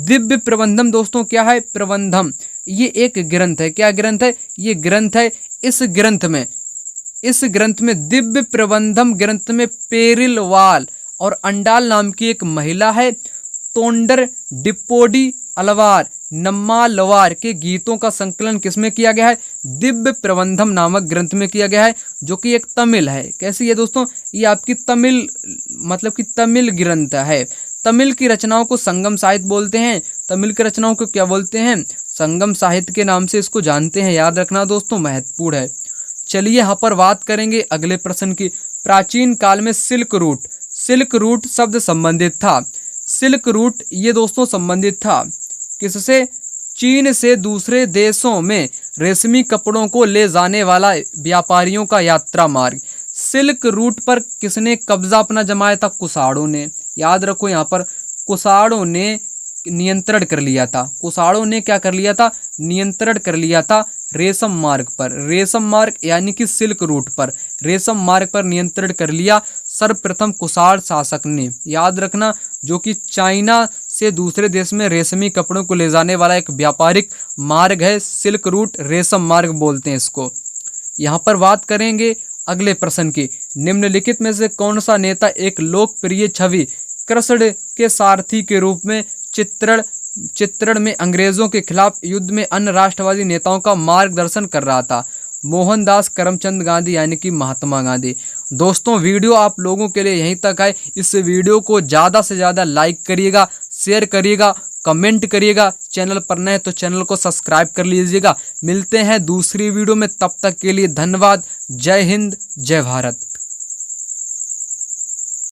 दिव्य प्रबंधम दोस्तों क्या है, प्रबंधम, ये एक ग्रंथ है। क्या ग्रंथ है, ये ग्रंथ है। इस ग्रंथ में दिव्य प्रबंधम ग्रंथ में पेरिलवाल और अंडाल नाम की एक महिला है, तोंडर डिप्पोडी अलवार नम्मालवार के गीतों का संकलन किसमें किया गया है, दिव्य प्रबंधम नामक ग्रंथ में किया गया है, जो कि एक तमिल है। कैसी है दोस्तों, ये आपकी तमिल, मतलब कि तमिल ग्रंथ है। तमिल की रचनाओं को संगम साहित्य बोलते हैं। तमिल की रचनाओं को क्या बोलते हैं, संगम साहित्य के नाम से इसको जानते हैं। याद रखना दोस्तों, महत्वपूर्ण है। चलिए यहाँ पर बात करेंगे अगले प्रश्न की। प्राचीन काल में सिल्क रूट, सिल्क रूट शब्द संबंधित था। सिल्क रूट ये दोस्तों संबंधित था किससे, चीन से दूसरे देशों में रेशमी कपड़ों को ले जाने वाला व्यापारियों का यात्रा मार्ग। सिल्क रूट पर किसने कब्जा अपना जमाया था, कुषाणों ने। याद रखो, यहाँ पर कुषाणों ने नियंत्रण कर लिया था। कुषाणों ने क्या कर लिया था, नियंत्रण कर लिया था रेशम मार्ग पर। रेशम मार्ग यानी कि सिल्क रूट पर, रेशम मार्ग पर नियंत्रण कर लिया सर्वप्रथम कुषाण शासक ने। याद रखना, जो कि चाइना से दूसरे देश में रेशमी कपड़ों को ले जाने वाला एक व्यापारिक मार्ग है, सिल्क रूट, रेशम मार्ग बोलते हैं इसको। यहाँ पर बात करेंगे अगले प्रश्न की। निम्नलिखित में से कौन सा नेता एक लोकप्रिय छवि कृष्ण के सारथी के रूप में चित्रण में अंग्रेजों के खिलाफ युद्ध में अन्य राष्ट्रवादी नेताओं का मार्गदर्शन कर रहा था, मोहनदास करमचंद गांधी यानी कि महात्मा गांधी। दोस्तों, वीडियो आप लोगों के लिए यहीं तक है। इस वीडियो को ज़्यादा से ज़्यादा लाइक करिएगा, शेयर करिएगा, कमेंट करिएगा। चैनल पर नए तो चैनल को सब्सक्राइब कर लीजिएगा। मिलते हैं दूसरी वीडियो में, तब तक के लिए धन्यवाद। जय हिंद, जय भारत।